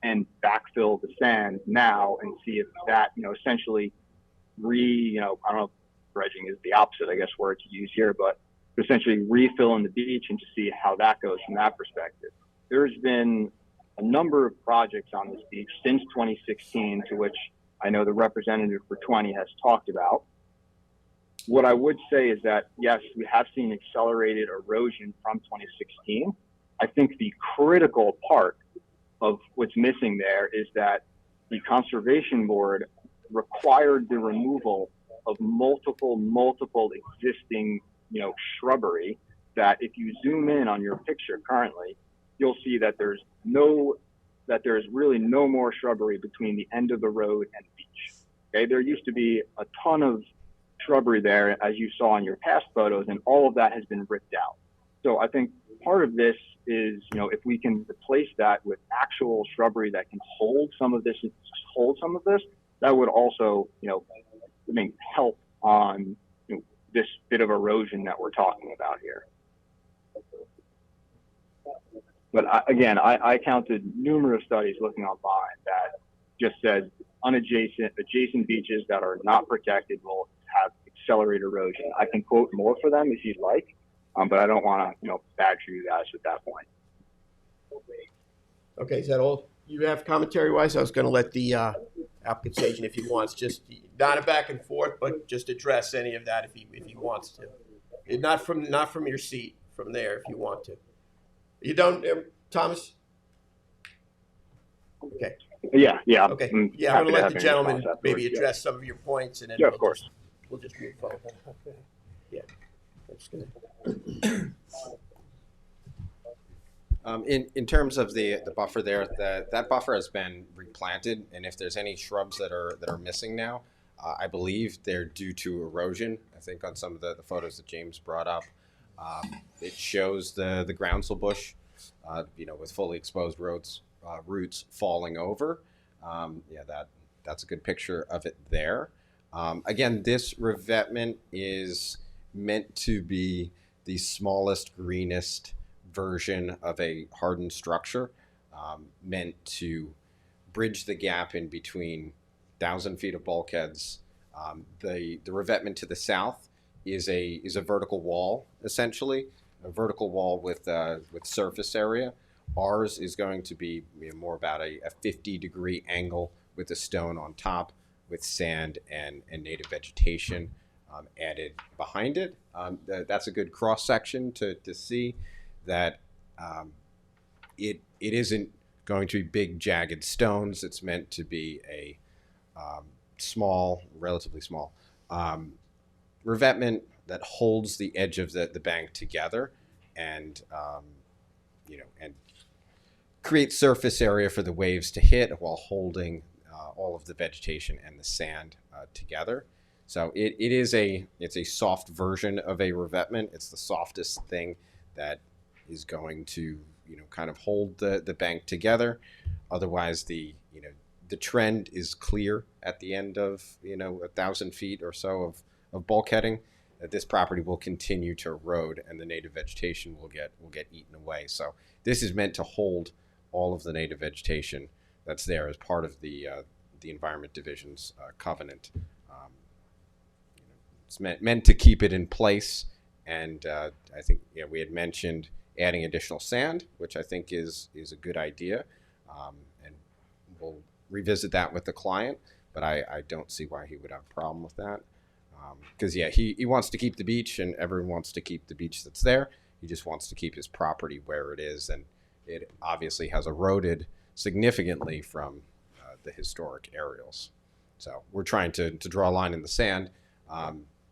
and backfill the sand now and see if that, essentially I don't know if dredging is the opposite, I guess, word to use here, but essentially refill in the beach and to see how that goes from that perspective. There's been a number of projects on this beach since 2016, to which I know the representative for 20 has talked about. What I would say is that, yes, we have seen accelerated erosion from 2016. I think the critical part of what's missing there is that the Conservation Board required the removal of multiple existing, shrubbery that if you zoom in on your picture currently, you'll see that there's really no more shrubbery between the end of the road and the beach. Okay, there used to be a ton of shrubbery there, as you saw in your past photos, and all of that has been ripped out. So I think part of this is, if we can replace that with actual shrubbery that can hold some of this, that would also, help on this bit of erosion that we're talking about here. But I counted numerous studies looking online that just said adjacent beaches that are not protected will have accelerated erosion. I can quote more for them if you'd like, but I don't want to, badger you guys at that point. Okay, is that all you have commentary-wise? I was going to let the applicant's agent, if he wants, just not a back and forth, but just address any of that if he wants to. Not from your seat, from there if you want to. You don't, Thomas? Okay. Yeah. Okay. I'm going to let the gentleman maybe address some of your points, and then of course. We'll just move forward. Yeah. That's good. In terms of the buffer there, that buffer has been replanted, and if there's any shrubs that are missing now, I believe they're due to erosion. I think on some of the photos that James brought up, It shows the groundsel bush, with fully exposed roots falling over. That's a good picture of it there. Again, this revetment is meant to be the smallest, greenest version of a hardened structure, meant to bridge the gap in between 1,000 feet of bulkheads. The revetment to the south is a vertical wall, essentially, a vertical wall with surface area. Ours is going to be more about a 50-degree angle with a stone on top, with sand and native vegetation added behind it. That's a good cross section to see that it isn't going to be big jagged stones. It's meant to be a relatively small revetment that holds the edge of the bank together, and and create surface area for the waves to hit while holding all of the vegetation and the sand together. So it's a soft version of a revetment. It's the softest thing that is going to kind of hold the bank together. Otherwise, the trend is clear at the end of 1,000 feet or so of bulkheading, that this property will continue to erode and the native vegetation will get eaten away. So this is meant to hold all of the native vegetation that's there as part of the Environment Division's covenant. It's meant to keep it in place, and I think we had mentioned adding additional sand, which I think is a good idea, and we'll revisit that with the client, but I don't see why he would have a problem with that, because he wants to keep the beach, and everyone wants to keep the beach that's there. He just wants to keep his property where it is, and it obviously has eroded significantly from the historic aerials. So we're trying to draw a line in the sand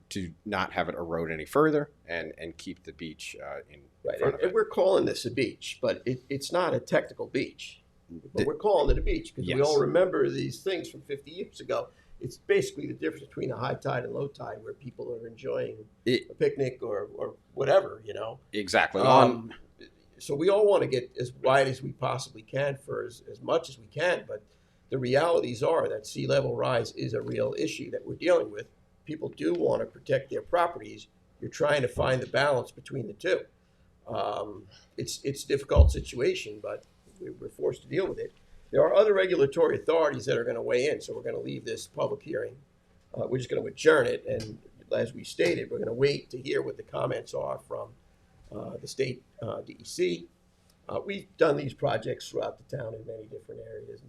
to not have it erode any further and keep the beach in front of it. And we're calling this a beach, but it's not a technical beach. But we're calling it a beach because we all remember these things from 50 years ago. It's basically the difference between a high tide and low tide, where people are enjoying a picnic or whatever, Exactly. So we all want to get as wide as we possibly can for as much as we can, but the realities are that sea level rise is a real issue that we're dealing with. People do want to protect their properties. You're trying to find the balance between the two. It's a difficult situation, but we're forced to deal with it. There are other regulatory authorities that are going to weigh in, so we're going to leave this public hearing. We're just going to adjourn it, and as we stated, we're going to wait to hear what the comments are from the state DEC. We've done these projects throughout the town in many different areas,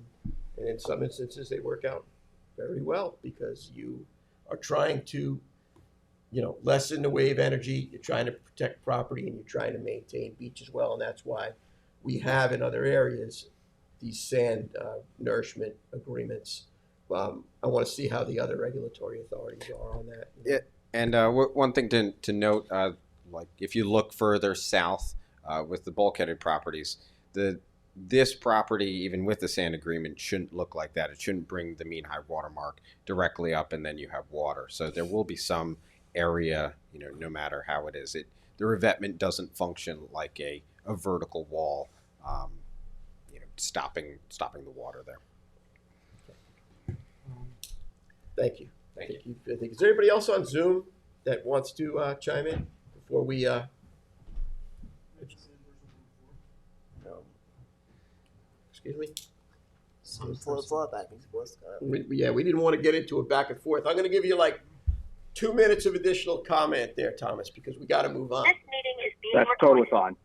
and in some instances they work out very well because you are trying to lessen the wave energy, you're trying to protect property, and you're trying to maintain beach as well, and that's why we have in other areas these sand nourishment agreements. I want to see how the other regulatory authorities are on that. Yeah, and one thing to note, like if you look further south with the bulkheaded properties, this property, even with the sand agreement, shouldn't look like that. It shouldn't bring the mean high water mark directly up and then you have water. So there will be some area, no matter how it is. The revetment doesn't function like a vertical wall, stopping the water there. Thank you. Thank you. Is there anybody else on Zoom that wants to chime in before we? Excuse me? Some floats up. I think floats up. We didn't want to get into a back and forth. I'm going to give you like 2 minutes of additional comment there, Thomas, because we got to move on. This meeting is being That's recorded. totally fine.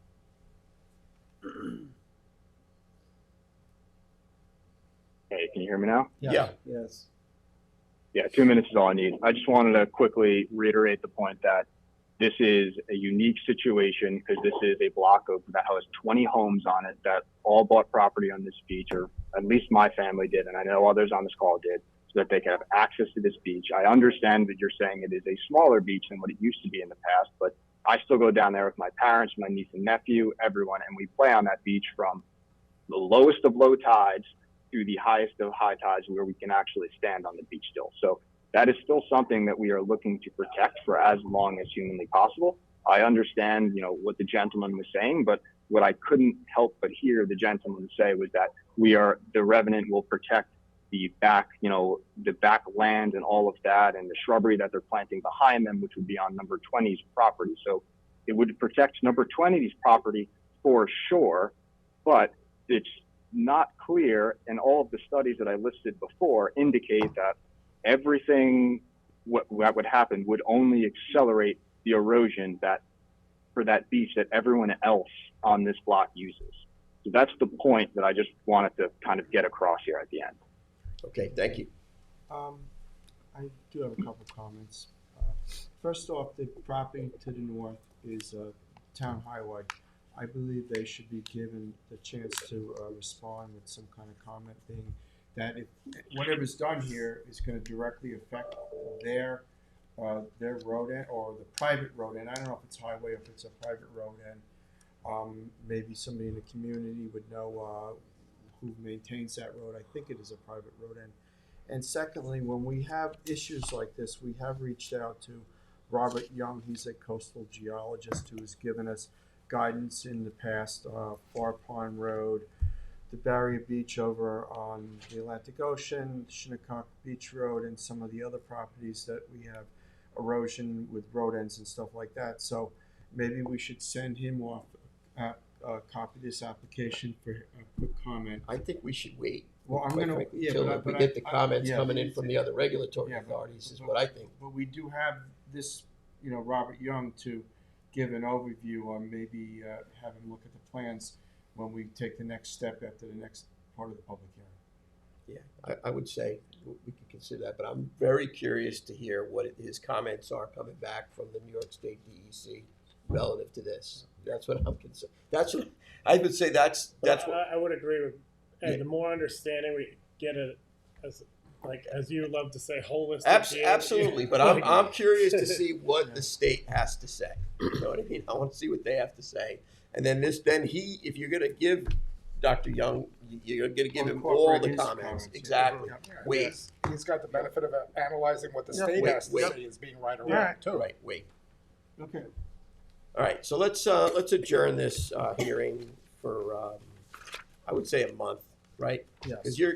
Hey, can you hear me now? Yeah. Yes. Yeah, 2 minutes is all I need. I just wanted to quickly reiterate the point that this is a unique situation because this is a block that has 20 homes on it that all bought property on this beach, or at least my family did, and I know others on this call did, so that they can have access to this beach. I understand that you're saying it is a smaller beach than what it used to be in the past, but I still go down there with my parents, my niece and nephew, everyone, and we play on that beach from the lowest of low tides to the highest of high tides where we can actually stand on the beach still. So that is still something that we are looking to protect for as long as humanly possible. I understand, what the gentleman was saying, but what I couldn't help but hear the gentleman say was that the revenant will protect the back, the back land and all of that, and the shrubbery that they're planting behind them, which would be on number 20's property. So it would protect number 20's property for sure, but it's not clear, and all of the studies that I listed before indicate that everything what would happen would only accelerate the erosion for that beach that everyone else on this block uses. So that's the point that I just wanted to kind of get across here at the end. Okay, thank you. I do have a couple comments. First off, the property to the north is a town highway. I believe they should be given the chance to respond with some kind of comment, being that if whatever's done here is going to directly affect their road end or the private road end. I don't know if it's highway or if it's a private road end. Maybe somebody in the community would know who maintains that road. I think it is a private road end. And secondly, when we have issues like this, we have reached out to Robert Young. He's a coastal geologist who has given us guidance in the past. Far Pond Road, the Barrier Beach over on the Atlantic Ocean, Shinnecock Beach Road, and some of the other properties that we have erosion with road ends and stuff like that. So maybe we should send him off a copy of this application for a quick comment. I think we should wait. Well, I'm going to, yeah, Until we get the comments yeah, coming in from the other regulatory yeah, authorities is what I think. But we do have this, Robert Young to give an overview or maybe have him look at the plans when we take the next step after the next part of the public hearing. Yeah, I would say we could consider that, but I'm very curious to hear what his comments are coming back from the New York State DEC relative to this. That's what I'm concerned. That's what I would say. That's what I would agree with. And Yeah. the more understanding we get it, as you love to say, holistic. absolutely. But I'm curious to see what the state has to say. You know what I mean? I want to see what they have to say, and then if you're going to give Dr. Young, you're going to give him all the comments. Exactly. Yeah, Wait. He's got the benefit of analyzing what the Yeah. state Wait, has to wait. say as being right or Yeah. wrong too. Right. Wait. Okay. All right. So let's adjourn this hearing for I would say a month, right? Yes. Because you're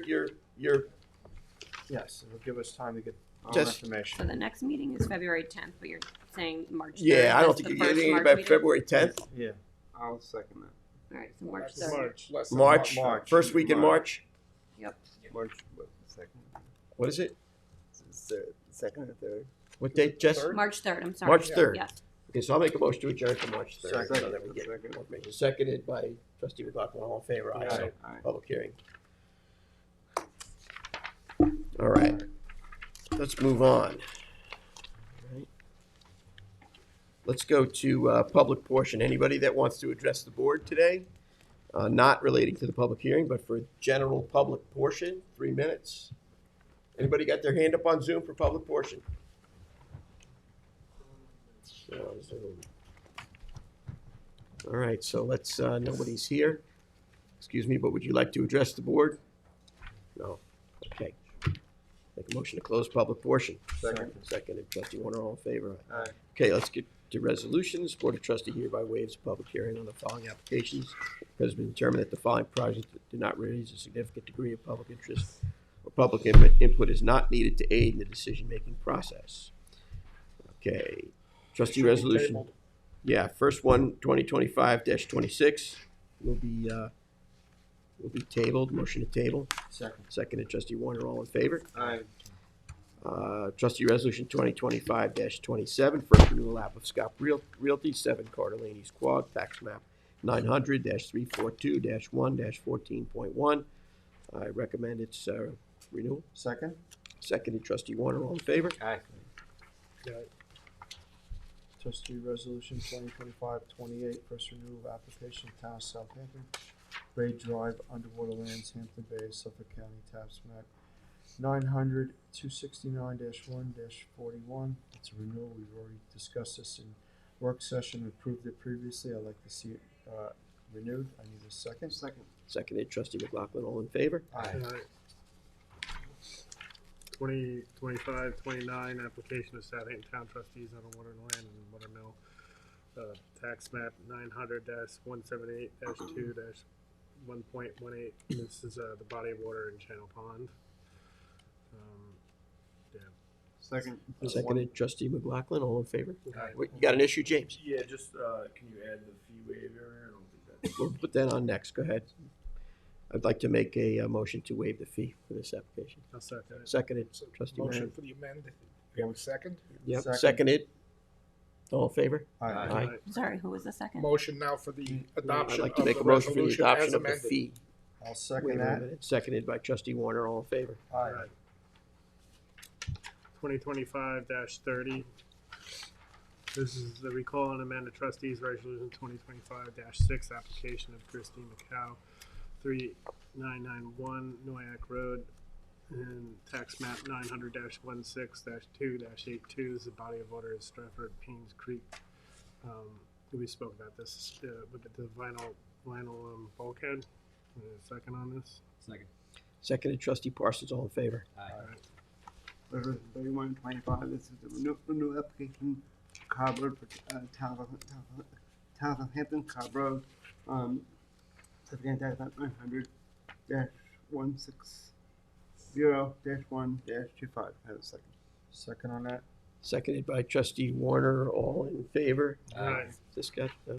Yes, it'll give us time to get all Just- So information. the next meeting is February 10th, but you're saying March 3rd. yeah. I don't That's think the you're first thinking March about meeting? February 10th, Yeah. I'll second that. All right, so March That's 3rd. March. less than March, March. first week in March. March, what, second? What is it? Second or third? What date, Jess? Third? March 3rd, I'm sorry. March 3rd. Yes. Okay, so I'll make a motion to adjourn to March 3rd. Second. So that we get Second. more information. Seconded by Trustee McLaughlin. All in favor? Aye. So Aye. public hearing. All right. Let's move on. All right. Let's go to public portion. Anybody that wants to address the board today? Not relating to the public hearing, but for general public portion, 3 minutes. Anybody got their hand up on Zoom for public portion? Zoom. All right, so let's, nobody's here. Excuse me, but would you like to address the board? No. Okay. Make a motion to close public portion. Second. Seconded, trustee Warner, all in favor? Aye. Okay, let's get to resolutions. Board of Trustee hereby waives public hearing on the following applications. It has been determined that the following projects do not raise a significant degree of public interest or public input is not needed to aid in the decision-making process. Okay, trustee Should be resolution. tabled. Yeah, first one, 2025-26 will be tabled. Motion to table. Second. Seconded, trustee Warner, all in favor? Aye. Trustee resolution 2025-27, first renewal app of Scott Realty, 7 Carter Lane, East Quogue, tax map 900-342-1-14.1. I recommend its renewal. Second. Seconded, trustee Warner, all in favor? Aye. Trustee resolution 2025-28, first renewal of application, Town of Southampton, Bay Drive, Underwater Lands, Hampton Bay, Suffolk County, tax map 900-269-1-41. It's a renewal. We've already discussed this in work session, approved it previously. I'd like to see it renewed. I need a second. Second. Seconded, trustee McLaughlin, all in favor? Aye. 2025-29 application of Southampton Town Trustees on a water and land and water mill tax map 900-178-2-1.18. This is the body of water in Channel Pond. Second. Seconded, trustee McLaughlin, all in favor? Aye. Wait, you got an issue, James? Yeah, just, can you add the fee waiver? I don't think that's. We'll put that on next, go ahead. I'd like to make a motion to waive the fee for this application. I'll second it. Seconded, trustee Motion Mann. for the amended. You have a second? Yep, Second. seconded. All in favor? Aye. Aye. Sorry, who was the second? Motion now for the I'd adoption like to of make the a motion for the resolution adoption as of the amended. fee. I'll second Wait a that. minute. Seconded by trustee Warner, all in favor? Aye. 2025-30. This is the recall and amend the trustees resolution 2025-6 application of Christine McCow, 3991 Noyak Road, and tax map 900-16-2-82 is the body of water is Stratford Paynes Creek. We spoke about this with the vinyl bulkhead. Second on this. Second. Seconded, trustee Parsons, all in favor? Aye. Resolution 3125, this is the renewal application, Cobb Road, Southampton, Cobb Road, certificate tax map 900-160-1-25. Have a second. Second on that. Seconded by trustee Warner, all in favor? Aye. This got a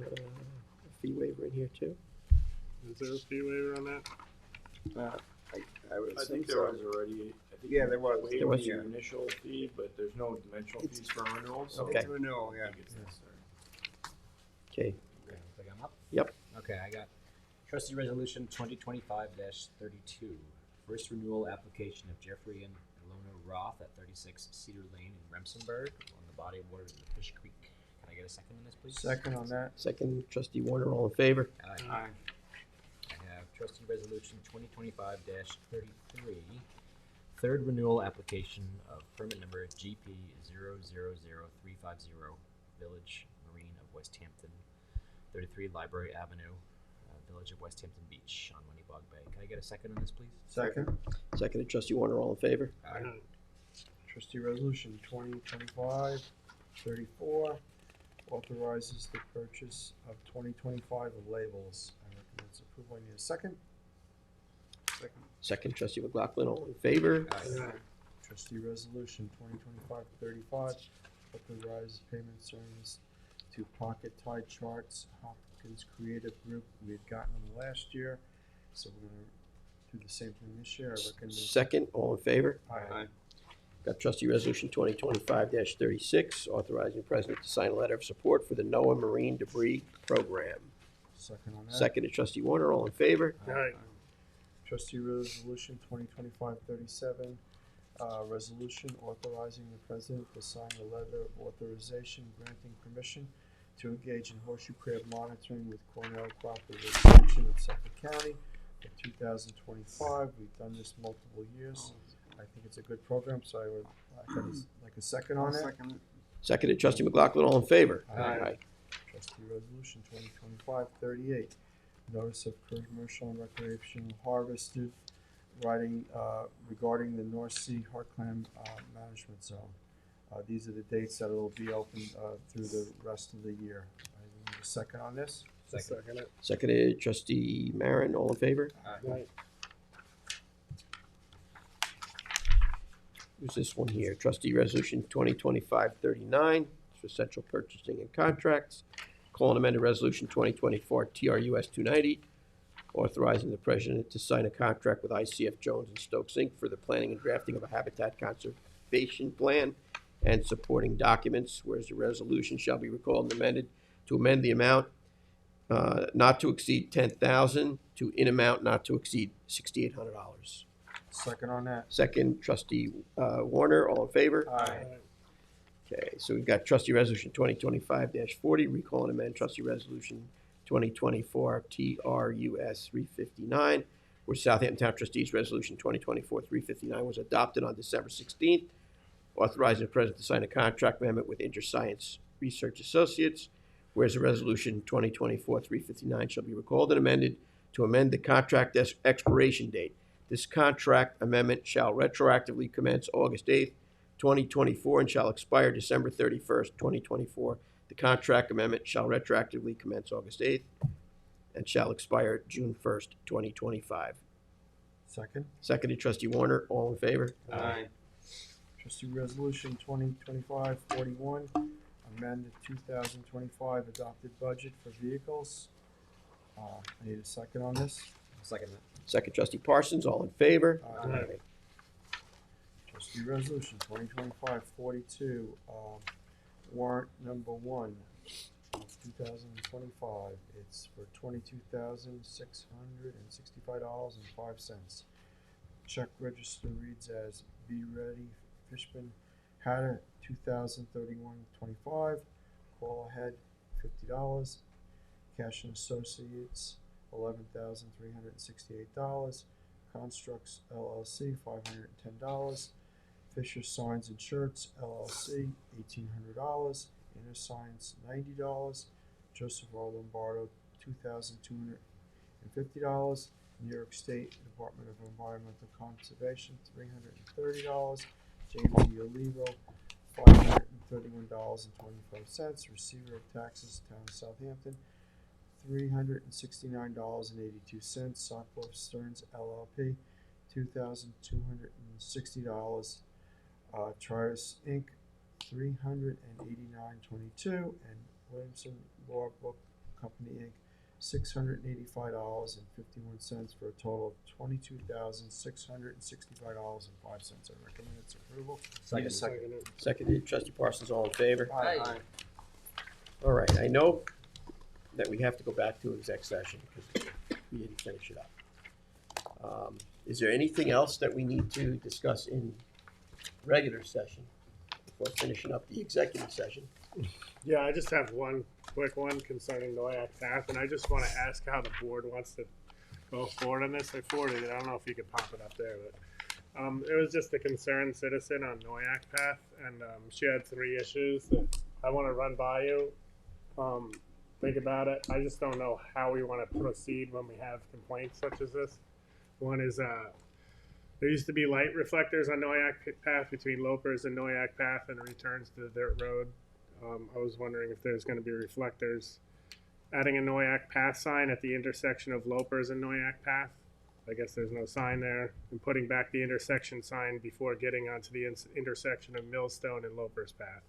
fee waiver in here too? Is there a fee waiver on that? I would I assume think there so. was already, I think. Yeah, there was. waived There was. the initial fee, but there's no dimensional fees for renewal, so. Okay. It's renewal, yeah. I think it's necessary. Okay, Okay, think I'm up? Yep. Okay, I got trustee resolution 2025-32. First renewal application of Jeffrey and Ilona Roth at 36 Cedar Lane in Remsenburg on the body of water in the Fish Creek. Can I get a second on this, please? Second on that. second, trustee Warner, all in favor? Aye. Aye. I have trustee resolution 2025-33. Third renewal application of permit number GP 000350, Village Marine of West Hampton, 33 Library Avenue, Village of West Hampton Beach on Moneybog Bay. Can I get a second on this, please? Second. Seconded, trustee Warner, all in favor? Aye. Trustee resolution 2025-34 authorizes the purchase of 2025 labels. I recommend its approval. I need a second. Second. Second, trustee McLaughlin, all in favor? Aye. Trustee resolution 2025-35 authorizes payment service to Pocket Tie Charts, Hopkins Creative Group. We had gotten them last year, so we're gonna do the same thing this year. I recommend. Second, all in favor? Aye. Got trustee resolution 2025-36, authorizing the president to sign a letter of support for the NOAA Marine Debris Program. Second on that. Seconded, trustee Warner, all in favor? Aye. Trustee resolution 2025-37, resolution authorizing the president to sign a letter of authorization granting permission to engage in horseshoe crab monitoring with Cornell Cooperative Extension of Suffolk County for 2025. We've done this multiple years. I think it's a good program, so I would like a second on I'll that. second it. Seconded, trustee McLaughlin, all in favor? Aye. Trustee resolution 2025-38, notice of commercial and recreational harvested writing regarding the North Sea Heartland Management Zone. These are the dates that it'll be open through the rest of the year. I need a second on this. Second it. Seconded, trustee Marin, all in favor? Aye. Who's this one here? Trustee resolution 2025-39, for central purchasing and contracts. Call and amended resolution 2024 TRUS 290, authorizing the president to sign a contract with ICF Jones and Stokes Inc. for the planning and drafting of a habitat conservation plan and supporting documents, whereas the resolution shall be recalled and amended to amend the amount not to exceed $10,000 to in amount not to exceed $6,800. Second on that. Second, trustee Warner, all in favor? Aye. Okay, so we've got trustee resolution 2025-40, recall and amend trustee resolution 2024 TRUS 359, where Southampton Town Trustees resolution 2024-359 was adopted on December 16th, authorizing the president to sign a contract amendment with InterScience Research Associates, whereas the resolution 2024-359 shall be recalled and amended to amend the contract expiration date. This contract amendment shall retroactively commence August 8th, 2024, and shall expire December 31st, 2024. The contract amendment shall retroactively commence August 8th and shall expire June 1st, 2025. Second. Seconded, trustee Warner. All in favor? Aye. Trustee Resolution 2025-41, amend the 2025 adopted budget for vehicles. I need a second on this. Second that. Second, trustee Parsons. All in favor? Aye. Trustee Resolution 2025-42, warrant number 1 of 2025. It's for $22,665.05. Check register reads as Be Ready Fishman Hatter 2031-25. Call ahead $50. Cash and Associates $11,368. Constructs LLC $510. Fisher Signs and Shirts LLC $1,800. Inner Signs $90. Joseph R. Lombardo $2,250. New York State Department of Environmental Conservation $330. James E. Olivo $531.25. Receiver of Taxes, Town of Southampton $369.82. Sockworth Stearns LLP $2,260. Trias Inc. $389.22, and Williamson Law Book Company Inc. $685.51 for a total of $22,665.05. I recommend its approval. Second. Seconded, trustee Parsons. All in favor? Aye. All right, I know that we have to go back to exec session because we didn't finish it up. Is there anything else that we need to discuss in regular session before finishing up the executive session? Yeah, I just have one quick one concerning Noyak Path, and I just want to ask how the board wants to go forward on this. I forwarded it. I don't know if you could pop it up there, but it was just a concerned citizen on Noyak Path, and she had 3 issues that I want to run by you. Think about it. I just don't know how we want to proceed when we have complaints such as this. One is there used to be light reflectors on Noyak Path between Lopers and Noyak Path and returns to the dirt road. I was wondering if there's going to be reflectors. Adding a Noyak Path sign at the intersection of Lopers and Noyak Path. I guess there's no sign there. And putting back the intersection sign before getting onto the intersection of Millstone and Lopers Path.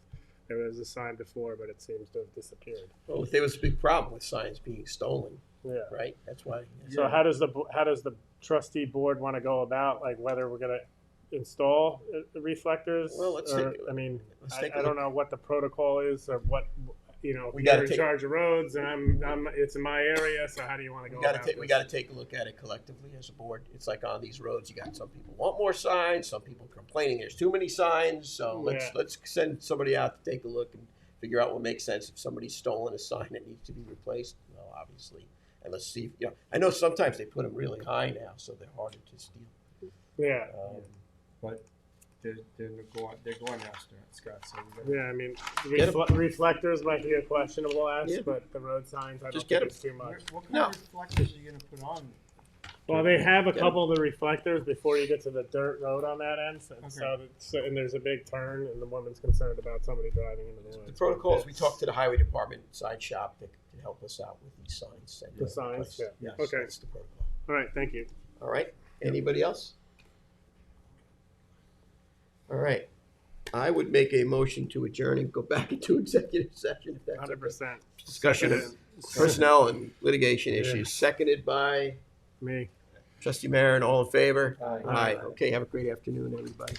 There was a sign before, but it seems to have disappeared. Well, there was a big problem with signs being stolen, Yeah. right? That's why. So how does the trustee board want to go about, like, whether we're going to install the reflectors? Well, let's or, take a- I mean, let's take a I don't look. know what the protocol is or what, you know, We you're gotta in take- charge of roads and it's in my area. So how do you want to go about We this? got to take a look at it collectively as a board. It's like on these roads, you got some people want more signs, some people complaining there's too many signs. So let's send somebody out to take a look and figure out what makes sense. If somebody's stolen a sign that needs to be replaced, well, obviously, and let's see. You know, I know sometimes they put them really high now, so they're harder to steal. Yeah. But they're going after it, Scott. So we gotta, Yeah, I mean, Get 'em. reflectors might be a questionable ask, Yeah. but the road signs, I Just don't get think it's too much. what kind of reflectors are you gonna put on? Well, they have a Get 'em. couple of the reflectors before you get to the dirt road on that end, Okay. and there's a big turn, and the woman's concerned about somebody driving into the woods. The protocols, we talked to the highway department side shop to help us out with these signs. The signs, yeah. Yes, Okay. that's the protocol. All right, thank you. All right. Anybody else? All right. I would make a motion to adjourn and go back into executive session if that's okay. 100%. Discussion of personnel and litigation Yeah. issues, seconded by Me. trustee Marin. All in favor? Aye. Aye. Okay, have a great afternoon, everybody.